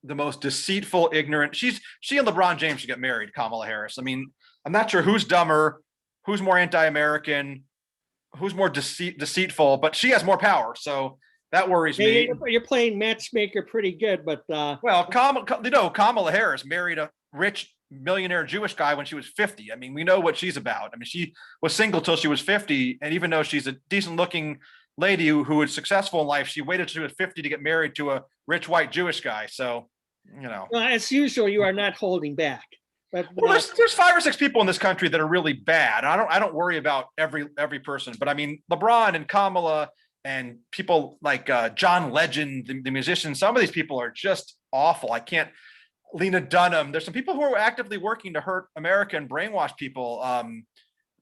Speaker 2: the most deceitful, ignorant. She and LeBron James should get married, Kamala Harris. I mean, I'm not sure who's dumber, who's more anti-American, who's more deceitful, but she has more power, so that worries me.
Speaker 1: You're playing matchmaker pretty good, but
Speaker 2: Kamala Harris married a rich millionaire Jewish guy when she was 50. I mean, we know what she's about. I mean, she was single till she was 50, and even though she's a decent looking lady who was successful in life, she waited till she was 50 to get married to a rich white Jewish guy. So,
Speaker 1: well, as usual, you are not holding back. But
Speaker 2: there's 5 or 6 people in this country that are really bad. I don't worry about every person, but I mean, LeBron and Kamala and people like John Legend, the musician, some of these people are just awful. I can't. Lena Dunham. There's some people who are actively working to hurt America and brainwash people.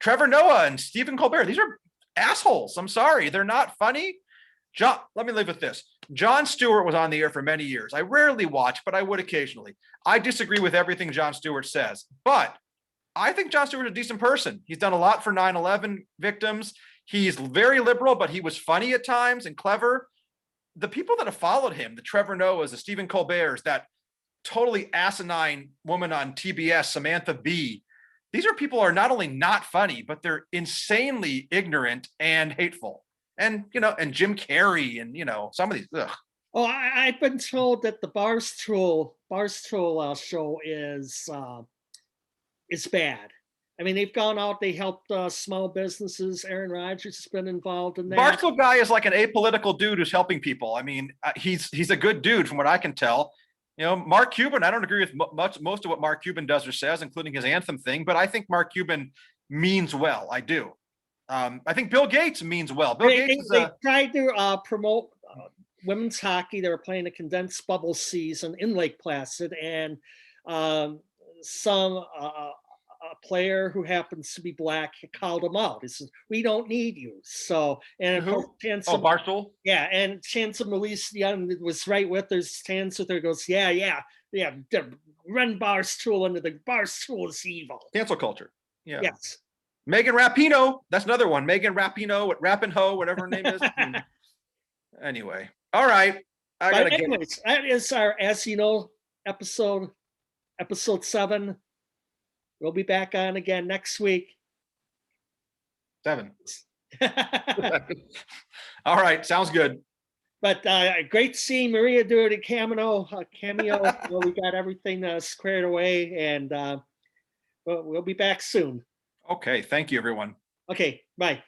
Speaker 2: Trevor Noah and Stephen Colbert. These are assholes. I'm sorry. They're not funny. Let me leave with this. Jon Stewart was on the air for many years. I rarely watch, but I would occasionally. I disagree with everything Jon Stewart says, but I think Jon Stewart's a decent person. He's done a lot for 9/11 victims. He's very liberal, but he was funny at times and clever. The people that have followed him, the Trevor Noahs, the Stephen Colberts, that totally asinine woman on TBS, Samantha Bee. These are people who are not only not funny, but they're insanely ignorant and hateful. And, and Jim Carrey and, some of these,
Speaker 1: Oh, I've been told that the Barstool show is bad. I mean, they've gone out, they helped small businesses. Aaron Rodgers has been involved in that.
Speaker 2: Barstool guy is like an apolitical dude who's helping people. I mean, he's a good dude from what I can tell. You know, Mark Cuban, I don't agree with most of what Mark Cuban does or says, including his anthem thing, but I think Mark Cuban means well. I do. I think Bill Gates means well. Bill Gates
Speaker 1: they tried to promote women's hockey. They were playing a condensed bubble season in Lake Placid, and some a player who happens to be black called him out. He says, "We don't need you." So, and of course,
Speaker 2: Barstool.
Speaker 1: Yeah, and Chanson Melise Young was right with her, stands with her, goes, yeah, run Barstool into the Barstool is evil.
Speaker 2: Cancel culture. Yeah.
Speaker 1: Yes.
Speaker 2: Megan Rapinoe. That's another one. Megan Rapinoe, Rapinoe, whatever her name is. Anyway. All right.
Speaker 1: Anyways, that is our, as you know, episode 7. We'll be back on again next week.
Speaker 2: 7. All right. Sounds good.
Speaker 1: But great seeing Maria do it cameo. We got everything squared away, and we'll be back soon.
Speaker 2: Okay. Thank you, everyone.
Speaker 1: Okay. Bye.